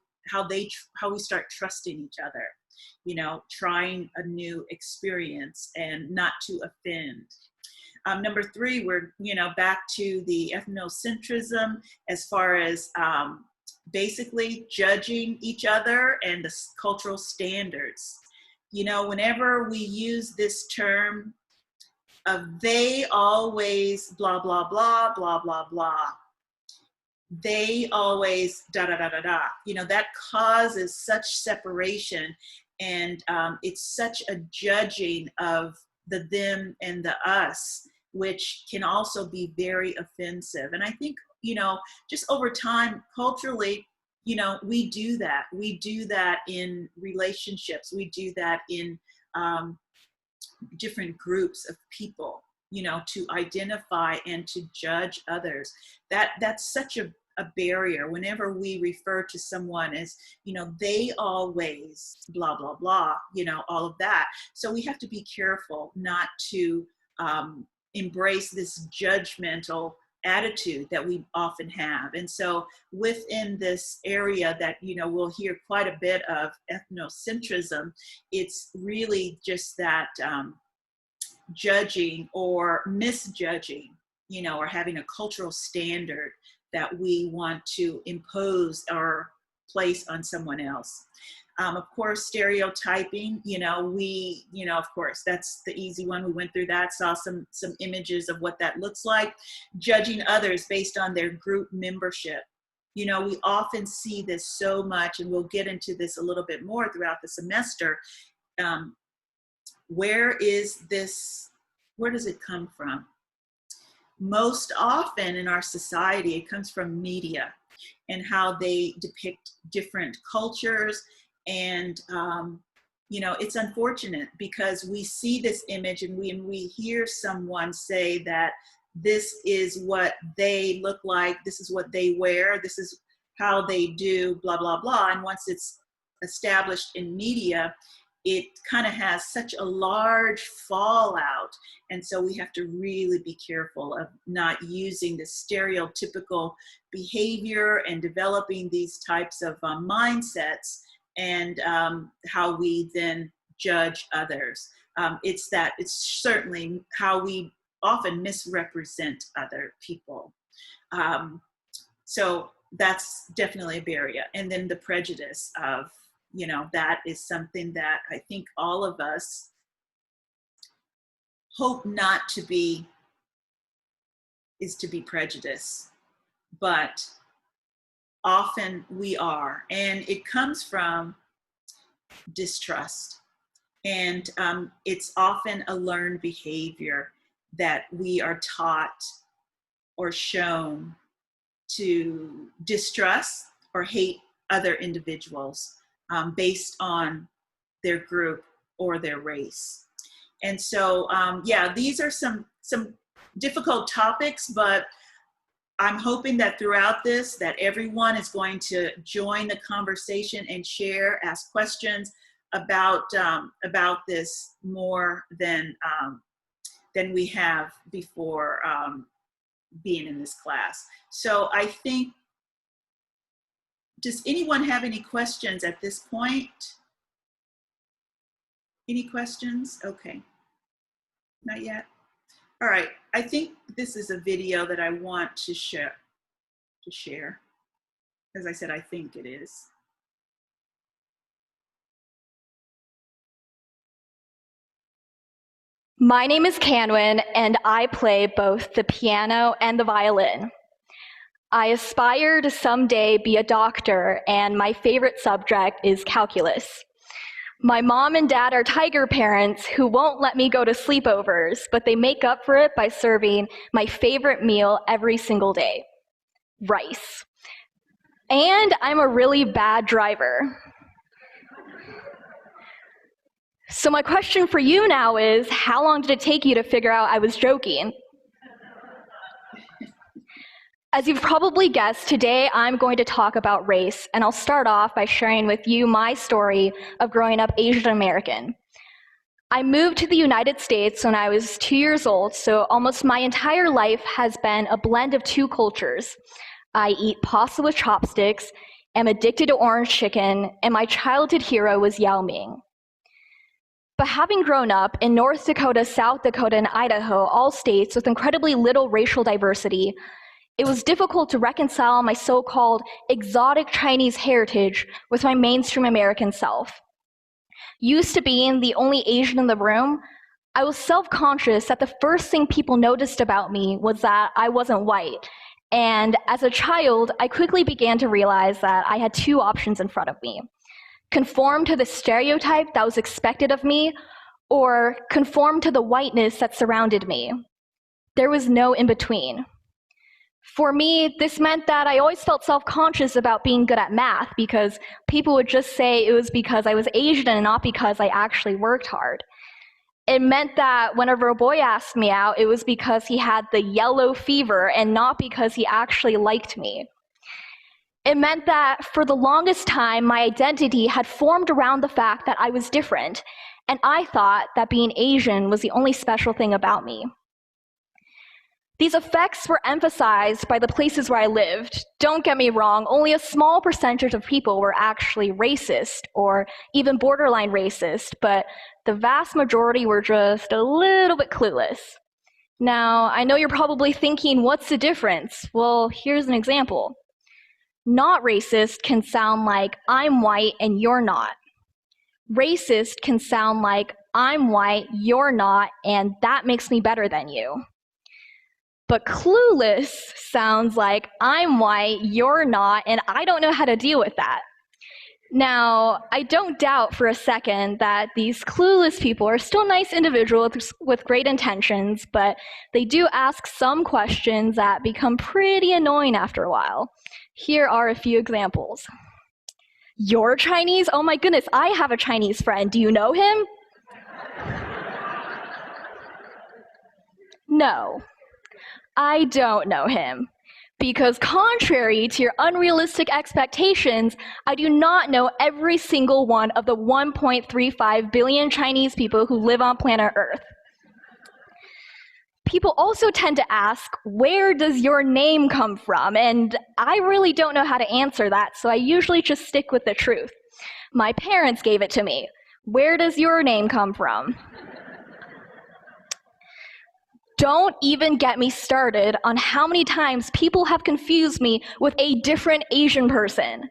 start trusting each other, you know, trying a new experience and not to offend. Number 3, we're, you know, back to the ethnocentrism as far as basically judging each other and the cultural standards. You know, whenever we use this term of they always blah, blah, blah, blah, blah, blah, they always da, da, da, da, da, you know, that causes such separation. And it's such a judging of the them and the us, which can also be very offensive. And I think, you know, just over time, culturally, you know, we do that. We do that in relationships. We do that in different groups of people, you know, to identify and to judge others. That's such a a barrier wwhenever we refer to someone as, they always blah, blah, blah, all of that. So we have to be careful not to embrace this judgmental attitude that we often have. And so within this area that, we'll hear quite a bit of ethnocentrism, it's really just that judging or misjudging, or having a cultural standard that we want to impose or place on someone else. Of course, stereotyping, of course, that's the easy one. We went through that, saw some images of what that looks like. Judging others based on their group membership. We often see this so much, and we'll get into this a little bit more throughout the semester. Where does it come from? Most often in our society, it comes from media and how they depict different cultures. And, it's unfortunate because we see this image and we hear someone say that this is what they look like, this is what they wear, this is how they do, blah, blah, blah. And once it's established in media, it kind of has such a large fallout. And so we have to really be careful of not using the stereotypical behavior and developing these types of mindsets and how we then judge others. It's certainly how we often misrepresent other people. So that's definitely a barrier. And then the prejudice of, that is something that I think all of us hope not to be, is to be prejudiced, but often we are. And it comes from distrust. And it's often a learned behavior that we are taught or shown to distrust or hate other individuals based on their group or their race. And so, these are some difficult topics, but I'm hoping that throughout this, that everyone is going to join the conversation and share, ask questions about this more than we have before being in this class. So I think, does anyone have any questions at this point? Any questions? Okay, not yet. All right, I think this is a video that I want to share. As I said, I think it is. My name is Canwin, and I play both the piano and the violin. I aspire to someday be a doctor, and my favorite subject is calculus. My mom and dad are tiger parents who won't let me go to sleepovers, but they make up for it by serving my favorite meal every single day, rice. And I'm a really bad driver. So my question for you now is, how long did it take you to figure out I was joking? As you've probably guessed, today I'm going to talk about race, and I'll start off by sharing with you my story of growing up Asian American. I moved to the United States when I was 2 years old, so almost my entire life has been a blend of two cultures. I eat pasta with chopsticks, am addicted to orange chicken, and my childhood hero was Yao Ming. But having grown up in North Dakota, South Dakota, and Idaho, all states with incredibly little racial diversity, it was difficult to reconcile my so-called exotic Chinese heritage with my mainstream American self. Used to being the only Asian in the room, I was self-conscious that the first thing people noticed about me was that I wasn't white. And as a child, I quickly began to realize that I had two options in front of me: conform to the stereotype that was expected of me, or conform to the whiteness that surrounded me. There was no in between. For me, this meant that I always felt self-conscious about being good at math because people would just say it was because I was Asian and not because I actually worked hard. It meant that whenever a boy asked me out, it was because he had the yellow fever and not because he actually liked me. It meant that for the longest time, my identity had formed around the fact that I was different, and I thought that being Asian was the only special thing about me. These effects were emphasized by the places where I lived. Don't get me wrong, only a small percentage of people were actually racist or even borderline racist, but the vast majority were just a little bit clueless. Now, I know you're probably thinking, what's the difference? Well, here's an example. Not racist can sound like I'm white and you're not. Racist can sound like I'm white, you're not, and that makes me better than you. But clueless sounds like I'm white, you're not, and I don't know how to deal with that. Now, I don't doubt for a second that these clueless people are still nice individuals with great intentions, but they do ask some questions that become pretty annoying after a while. Here are a few examples. You're Chinese? Oh my goodness, I have a Chinese friend. Do you know him? No, I don't know him. Because contrary to your unrealistic expectations, I do not know every single one of the 1.35 billion Chinese people who live on planet Earth. People also tend to ask, where does your name come from? And I really don't know how to answer that, so I usually just stick with the truth. My parents gave it to me. Where does your name come from? Don't even get me started on how many times people have confused me with a different Asian person.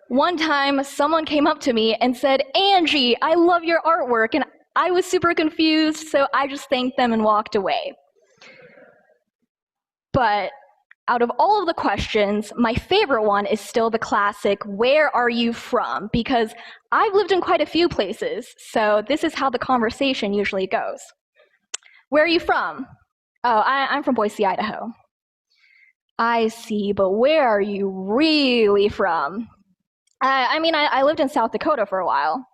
One time, someone came up to me and said, Angie, I love your artwork, and I was super confused, so I just thanked them and walked away. But out of all of the questions, my favorite one is still the classic, where are you from? Because I've lived in quite a few places, so this is how the conversation usually goes. Where are you from? Oh, I'm from Boise, Idaho. I see, but where are you really from? I lived in South Dakota for a while.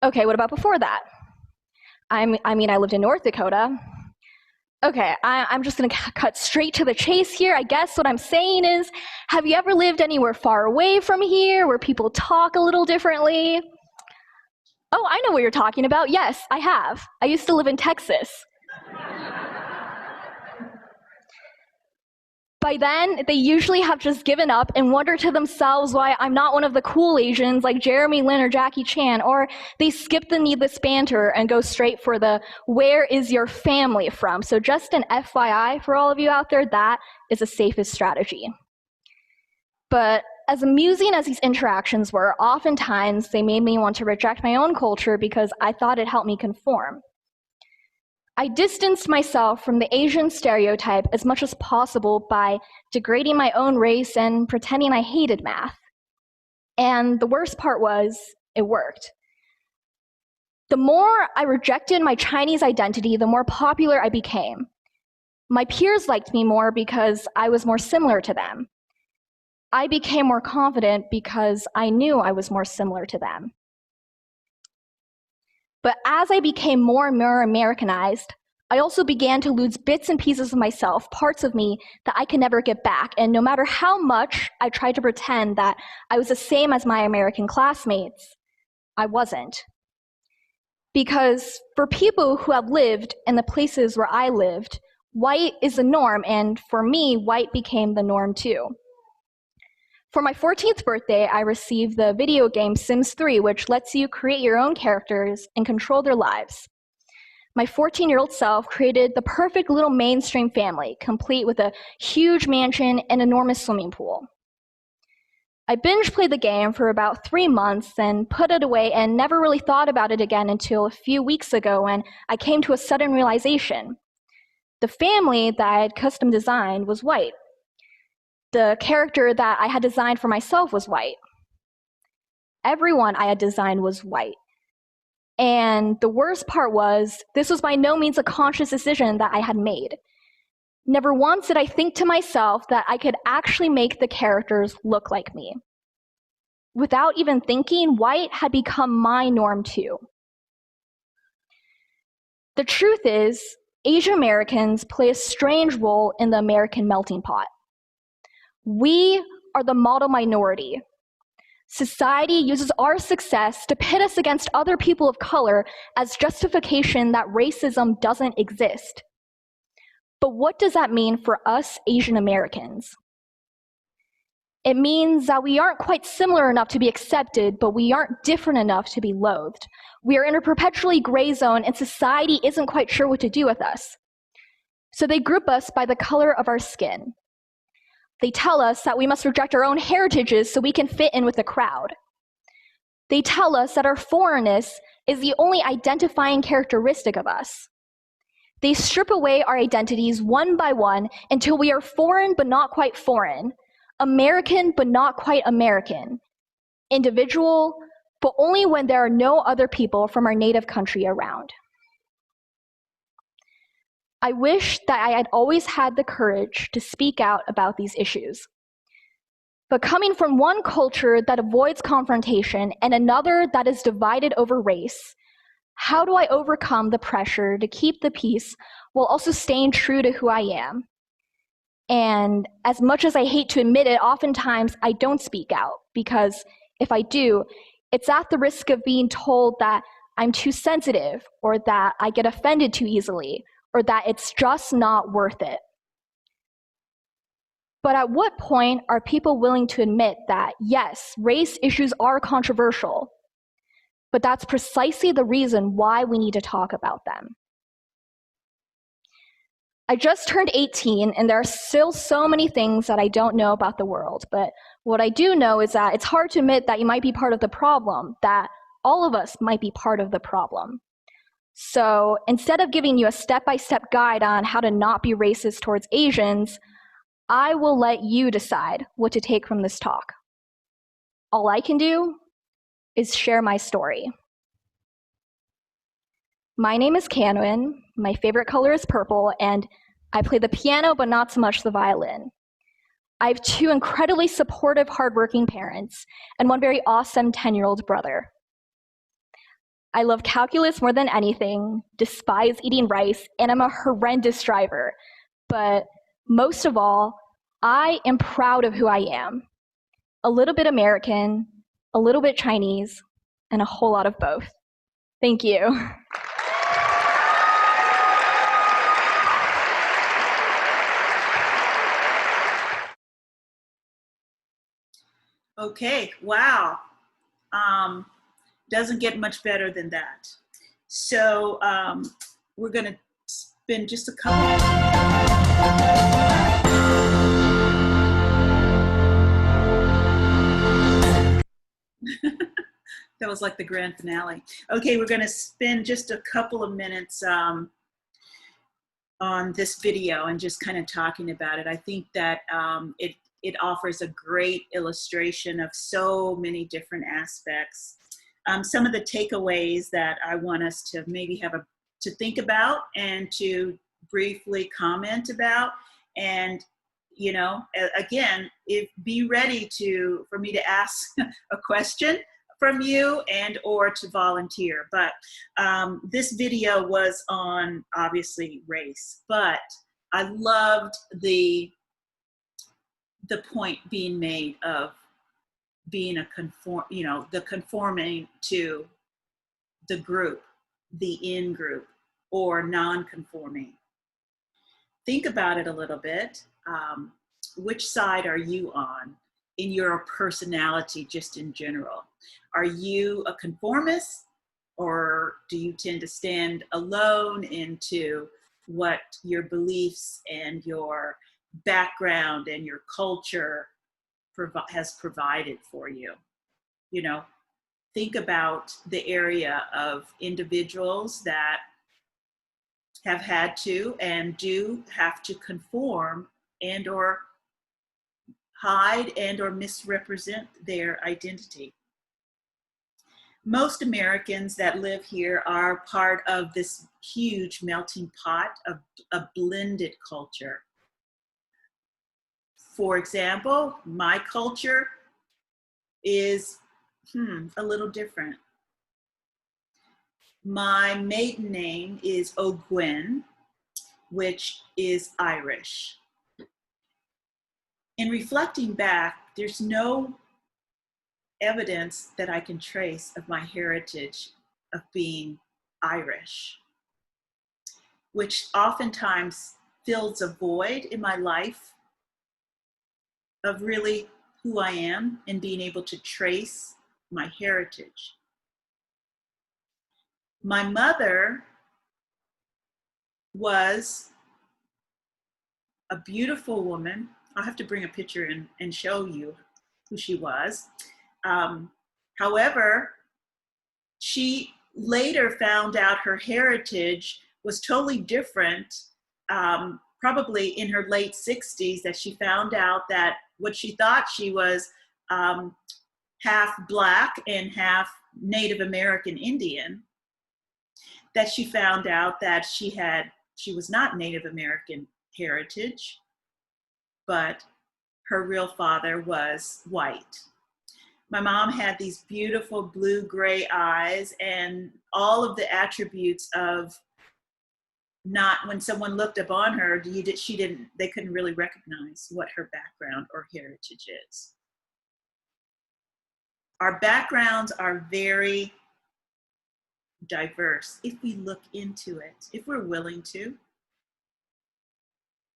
Okay, what about before that? I lived in North Dakota. Okay, I'm just gonna cut straight to the chase here. I guess what I'm saying is, have you ever lived anywhere far away from here where people talk a little differently? Oh, I know what you're talking about. Yes, I have. I used to live in Texas. By then, they usually have just given up and wonder to themselves why I'm not one of the cool Asians like Jeremy Lin or Jackie Chan, or they skip the needless banter and go straight for the where is your family from? So just an FYI for all of you out there, that is the safest strategy. But as amusing as these interactions were, oftentimes they made me want to reject my own culture because I thought it helped me conform. I distanced myself from the Asian stereotype as much as possible by degrading my own race and pretending I hated math. And the worst part was, it worked. The more I rejected my Chinese identity, the more popular I became. My peers liked me more because I was more similar to them. I became more confident because I knew I was more similar to them. But as I became more and more Americanized, I also began to lose bits and pieces of myself, parts of me that I could never get back. And no matter how much I tried to pretend that I was the same as my American classmates, I wasn't. Because for people who have lived in the places where I lived, white is the norm, and for me, white became the norm too. For my 14th birthday, I received the video game Sims 3, which lets you create your own characters and control their lives. My 14-year-old self created the perfect little mainstream family, complete with a huge mansion and enormous swimming pool. I binge played the game for about 3 months and put it away and never really thought about it again until a few weeks ago when I came to a sudden realization. The family that I had custom designed was white. The character that I had designed for myself was white. Everyone I had designed was white. And the worst part was, this was by no means a conscious decision that I had made. Never once did I think to myself that I could actually make the characters look like me. Without even thinking, white had become my norm too. The truth is, Asian Americans play a strange role in the American melting pot. We are the model minority. Society uses our success to pit us against other people of color as justification that racism doesn't exist. But what does that mean for us Asian Americans? It means that we aren't quite similar enough to be accepted, but we aren't different enough to be loathed. We are in a perpetually gray zone, and society isn't quite sure what to do with us. So they group us by the color of our skin. They tell us that we must reject our own heritages so we can fit in with the crowd. They tell us that our foreignness is the only identifying characteristic of us. They strip away our identities one by one until we are foreign but not quite foreign, American but not quite American, individual, but only when there are no other people from our native country around. I wish that I had always had the courage to speak out about these issues. But coming from one culture that avoids confrontation and another that is divided over race, how do I overcome the pressure to keep the peace while also staying true to who I am? And as much as I hate to admit it, oftentimes I don't speak out, because if I do, it's at the risk of being told that I'm too sensitive, or that I get offended too easily, or that it's just not worth it. But at what point are people willing to admit that, yes, race issues are controversial, but that's precisely the reason why we need to talk about them? I just turned 18, and there are still so many things that I don't know about the world, but what I do know is that it's hard to admit that you might be part of the problem, that all of us might be part of the problem. So instead of giving you a step-by-step guide on how to not be racist towards Asians, I will let you decide what to take from this talk. All I can do is share my story. My name is Canwin, my favorite color is purple, and I play the piano but not so much the violin. I have two incredibly supportive, hardworking parents and one very awesome 10-year-old brother. I love calculus more than anything, despise eating rice, and I'm a horrendous driver. But most of all, I am proud of who I am. A little bit American, a little bit Chinese, and a whole lot of both. Thank you. Okay, wow. Doesn't get much better than that. So we're gonna spend just a couple. That was like the grand finale. Okay, we're gonna spend just a couple of minutes on this video and just kind of talking about it. I think that it offers a great illustration of so many different aspects. Some of the takeaways that I want us to maybe to think about and to briefly comment about. And, you know, again, be ready for me to ask a question from you and or to volunteer. But this video was on obviously race, but I loved the point being made of being the conforming to the group, the in group, or non-conforming. Think about it a little bit. Which side are you on in your personality, just in general? Are you a conformist, or do you tend to stand alone into what your beliefs and your background and your culture has provided for you? You know, think about the area of individuals that have had to and do have to conform and or hide and or misrepresent their identity. Most Americans that live here are part of this huge melting pot of a blended culture. For example, my culture is a little different. My maiden name is Ogwen, which is Irish. In reflecting back there's no evidence that I can trace of my heritage of being Irish, which oftentimes fills a void in my life of really who I am and being able to trace my heritage. My mother was a beautiful woman. I'll have to bring a picture in and show you who she was. However, she later found out her heritage was totally different, probably in her late 60s, that she found out that what she thought she was half Black and half Native American Indian, that she found out that she was not Native American heritage, but her real father was white. My mom had these beautiful blue-gray eyes and all of the attributes of not, when someone looked upon her, they couldn't really recognize what her background or heritage is. Our backgrounds are very diverse if we look into it, if we're willing to.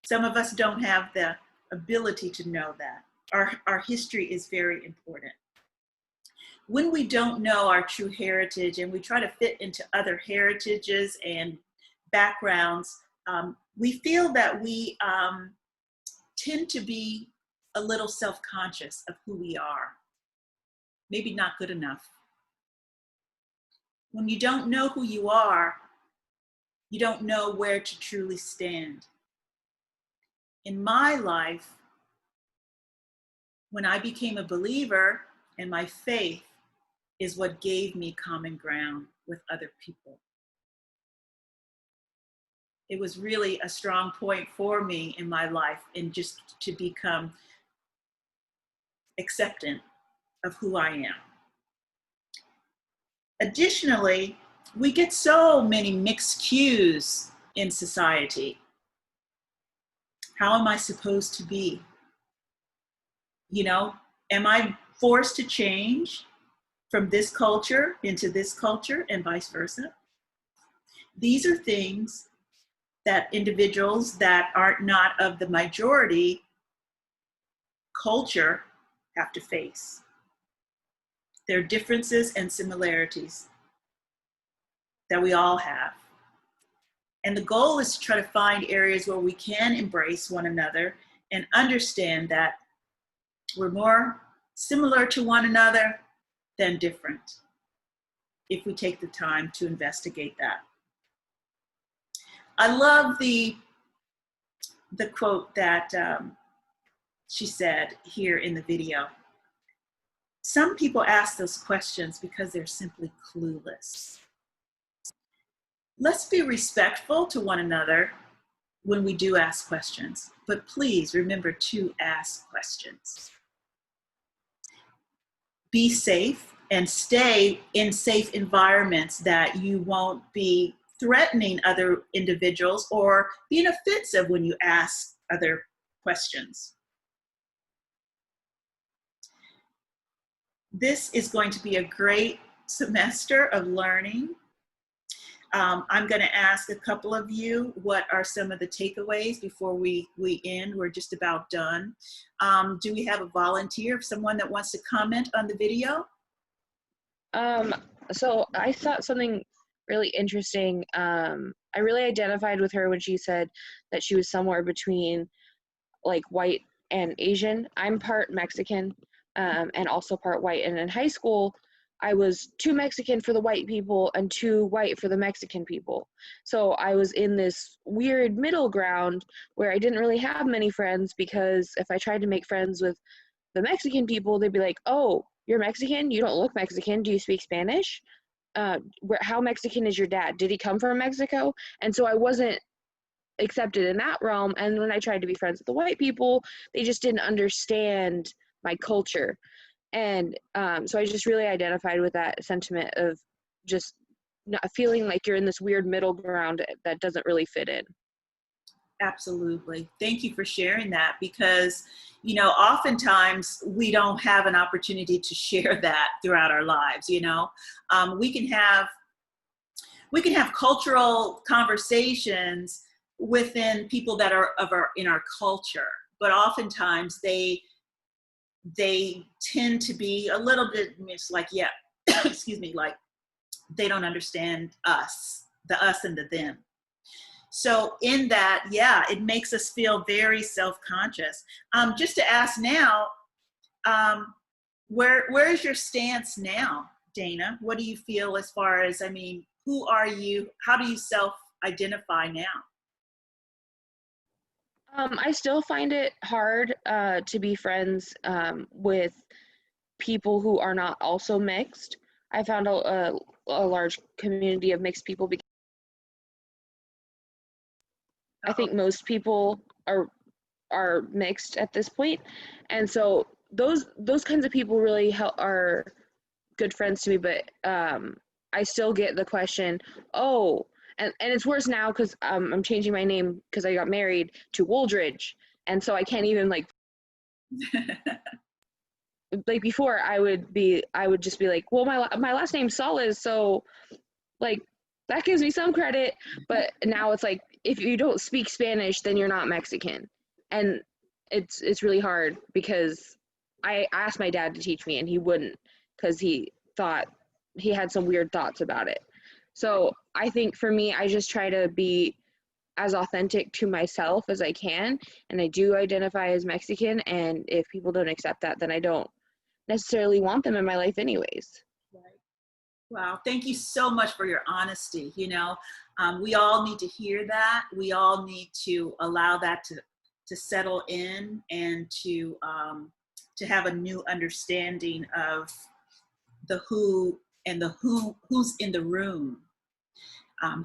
Some of us don't have the ability to know that. Our history is very important. When we don't know our true heritage and we try to fit into other heritages and backgrounds, we feel that we tend to be a little self-conscious of who we are. Maybe not good enough. When you don't know who you are, you don't know where to truly stand. In my life, when I became a believer, and my faith is what gave me common ground with other people. It was really a strong point for me in my life, and just to become acceptant of who I am. Additionally, we get so many mixed cues in society. How am I supposed to be? You know, am I forced to change from this culture into this culture and vice versa? These are things that individuals that are not of the majority culture have to face. There are differences and similarities that we all have. And the goal is to try to find areas where we can embrace one another and understand that we're more similar to one another than different, if we take the time to investigate that. I love the quote that she said here in the video. Some people ask those questions because they're simply clueless. Let's be respectful to one another when we do ask questions, but please remember to ask questions. Be safe and stay in safe environments that you won't be threatening other individuals or being offensive when you ask other questions. This is going to be a great semester of learning. I'm going to ask a couple of you what are some of the takeaways before we end. We're just about done. Do we have a volunteer, someone that wants to comment on the video? So I thought something really interesting. I really identified with her when she said that she was somewhere between like white and Asian. I'm part Mexican and also part white. And in high school, I was too Mexican for the white people and too white for the Mexican people. So I was in this weird middle ground where I didn't really have many friends, because if I tried to make friends with the Mexican people, they'd be like, oh, you're Mexican? You don't look Mexican. Do you speak Spanish? How Mexican is your dad? Did he come from Mexico? And so I wasn't accepted in that realm. And when I tried to be friends with the white people, they just didn't understand my culture. And so I just really identified with that sentiment of just not feeling like you're in this weird middle ground that doesn't really fit in. Absolutely. Thank you for sharing that, because, you know, oftentimes we don't have an opportunity to share that throughout our lives. You know, we can have cultural conversations within people that are in our culture, but oftentimes they tend to be a little bit, it's like, yeah, excuse me, like they don't understand us, the us and the them. So in that, yeah, it makes us feel very self-conscious. Just to ask now, where is your stance now, Dana? What do you feel as far as, I mean, who are you? How do you self-identify now? I still find it hard to be friends with people who are not also mixed. I found a large community of mixed people because I think most people are mixed at this point, and so those kinds of people really are good friends to me. But I still get the question, oh, and it's worse now because I'm changing my name because I got married to Wooldridge, and so I can't even like before I would just be like, well, my last name's Solis, so like that gives me some credit. But now it's like, if you don't speak Spanish, then you're not Mexican, and it's really hard because I asked my dad to teach me and he wouldn't, because he thought he had some weird thoughts about it. So I think for me, I just try to be as authentic to myself as I can, and I do identify as Mexican, and if people don't accept that, then I don't necessarily want them in my life anyways. Right. Wow, thank you so much for your honesty. You know, we all need to hear that. We all need to allow that to settle in, and to have a new understanding of the who and the who's in the room,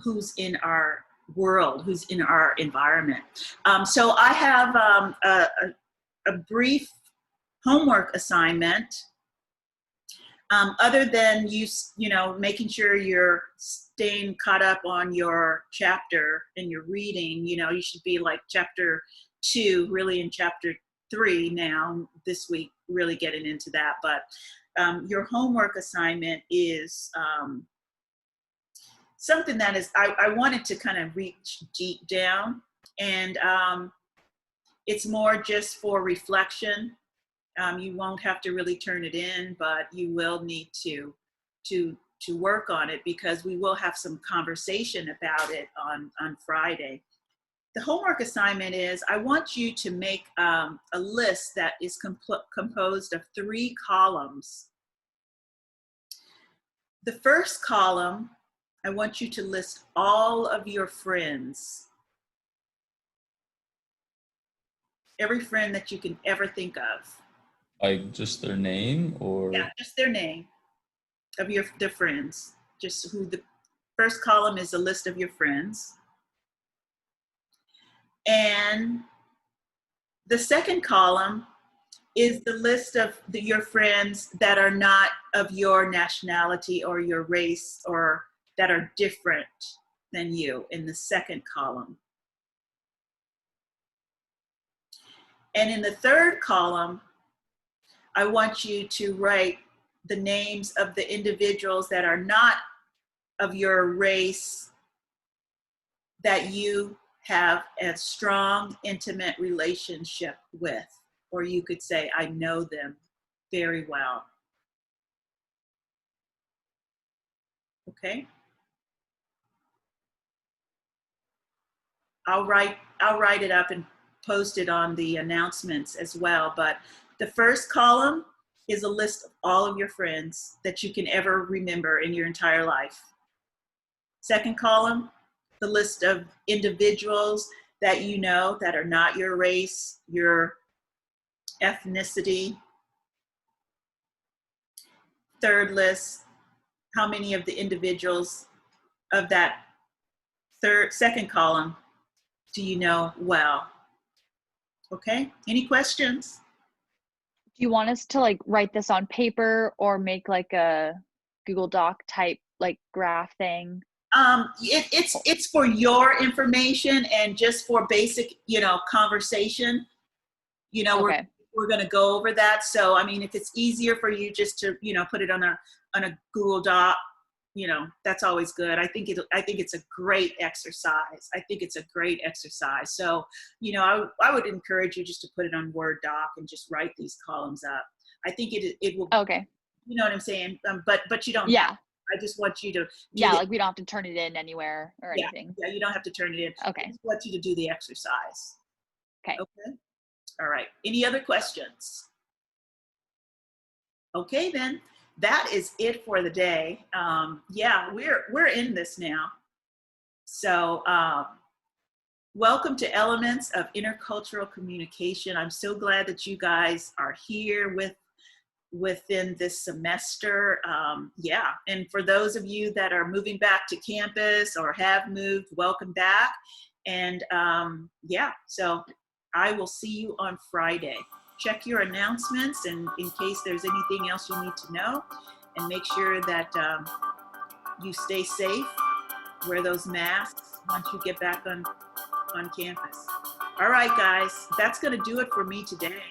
who's in our world, who's in our environment. So I have a brief homework assignment. Other than you know, making sure you're staying caught up on your chapter and your reading, you know, you should be like chapter 2, really in chapter 3 now, this week, really getting into that. But your homework assignment is something that is, I wanted to kind of reach deep down, and it's more just for reflection. You won't have to really turn it in, but you will need to work on it, because we will have some conversation about it on Friday. The homework assignment is, I want you to make a list that is composed of 3 columns. The first column, I want you to list all of your friends. Every friend that you can ever think of. Like just their name, or? Yeah, just their name of their friends. Just who. The first column is a list of your friends. And the second column is the list of your friends that are not of your nationality or your race, or that are different than you, in the second column. And in the third column, I want you to write the names of the individuals that are not of your race, that you have a strong, intimate relationship with, or you could say, I know them very well. Okay? I'll write it up and post it on the announcements as well. But the first column is a list of all of your friends that you can ever remember in your entire life. Second column, the list of individuals that you know that are not your race, your ethnicity. Third list, how many of the individuals of that second column do you know well? Okay, any questions? Do you want us to like write this on paper or make like a Google Doc type like graph thing? It's for your information and just for basic, conversation. Okay. We're going to go over that. So, I mean, if it's easier for you just to, put it on a Google Doc, that's always good. I think it's a great exercise. So, I would encourage you just to put it on Word doc and just write these columns up. I think it will. Okay. You know what I'm saying? But you don't. Yeah. I just want you to. Like we don't have to turn it in anywhere or anything. Yeah, you don't have to turn it in. Okay. I just want you to do the exercise. Okay. Okay. All right. Any other questions? Okay, then. That is it for the day. We're in this now. So welcome to Elements of Intercultural Communication. I'm so glad that you guys are here within this semester. And for those of you that are moving back to campus or have moved, welcome back. And so I will see you on Friday. Check your announcements and in case there's anything else you need to know, and make sure that you stay safe, wear those masks once you get back on campus. All right, guys, that's going to do it for me today.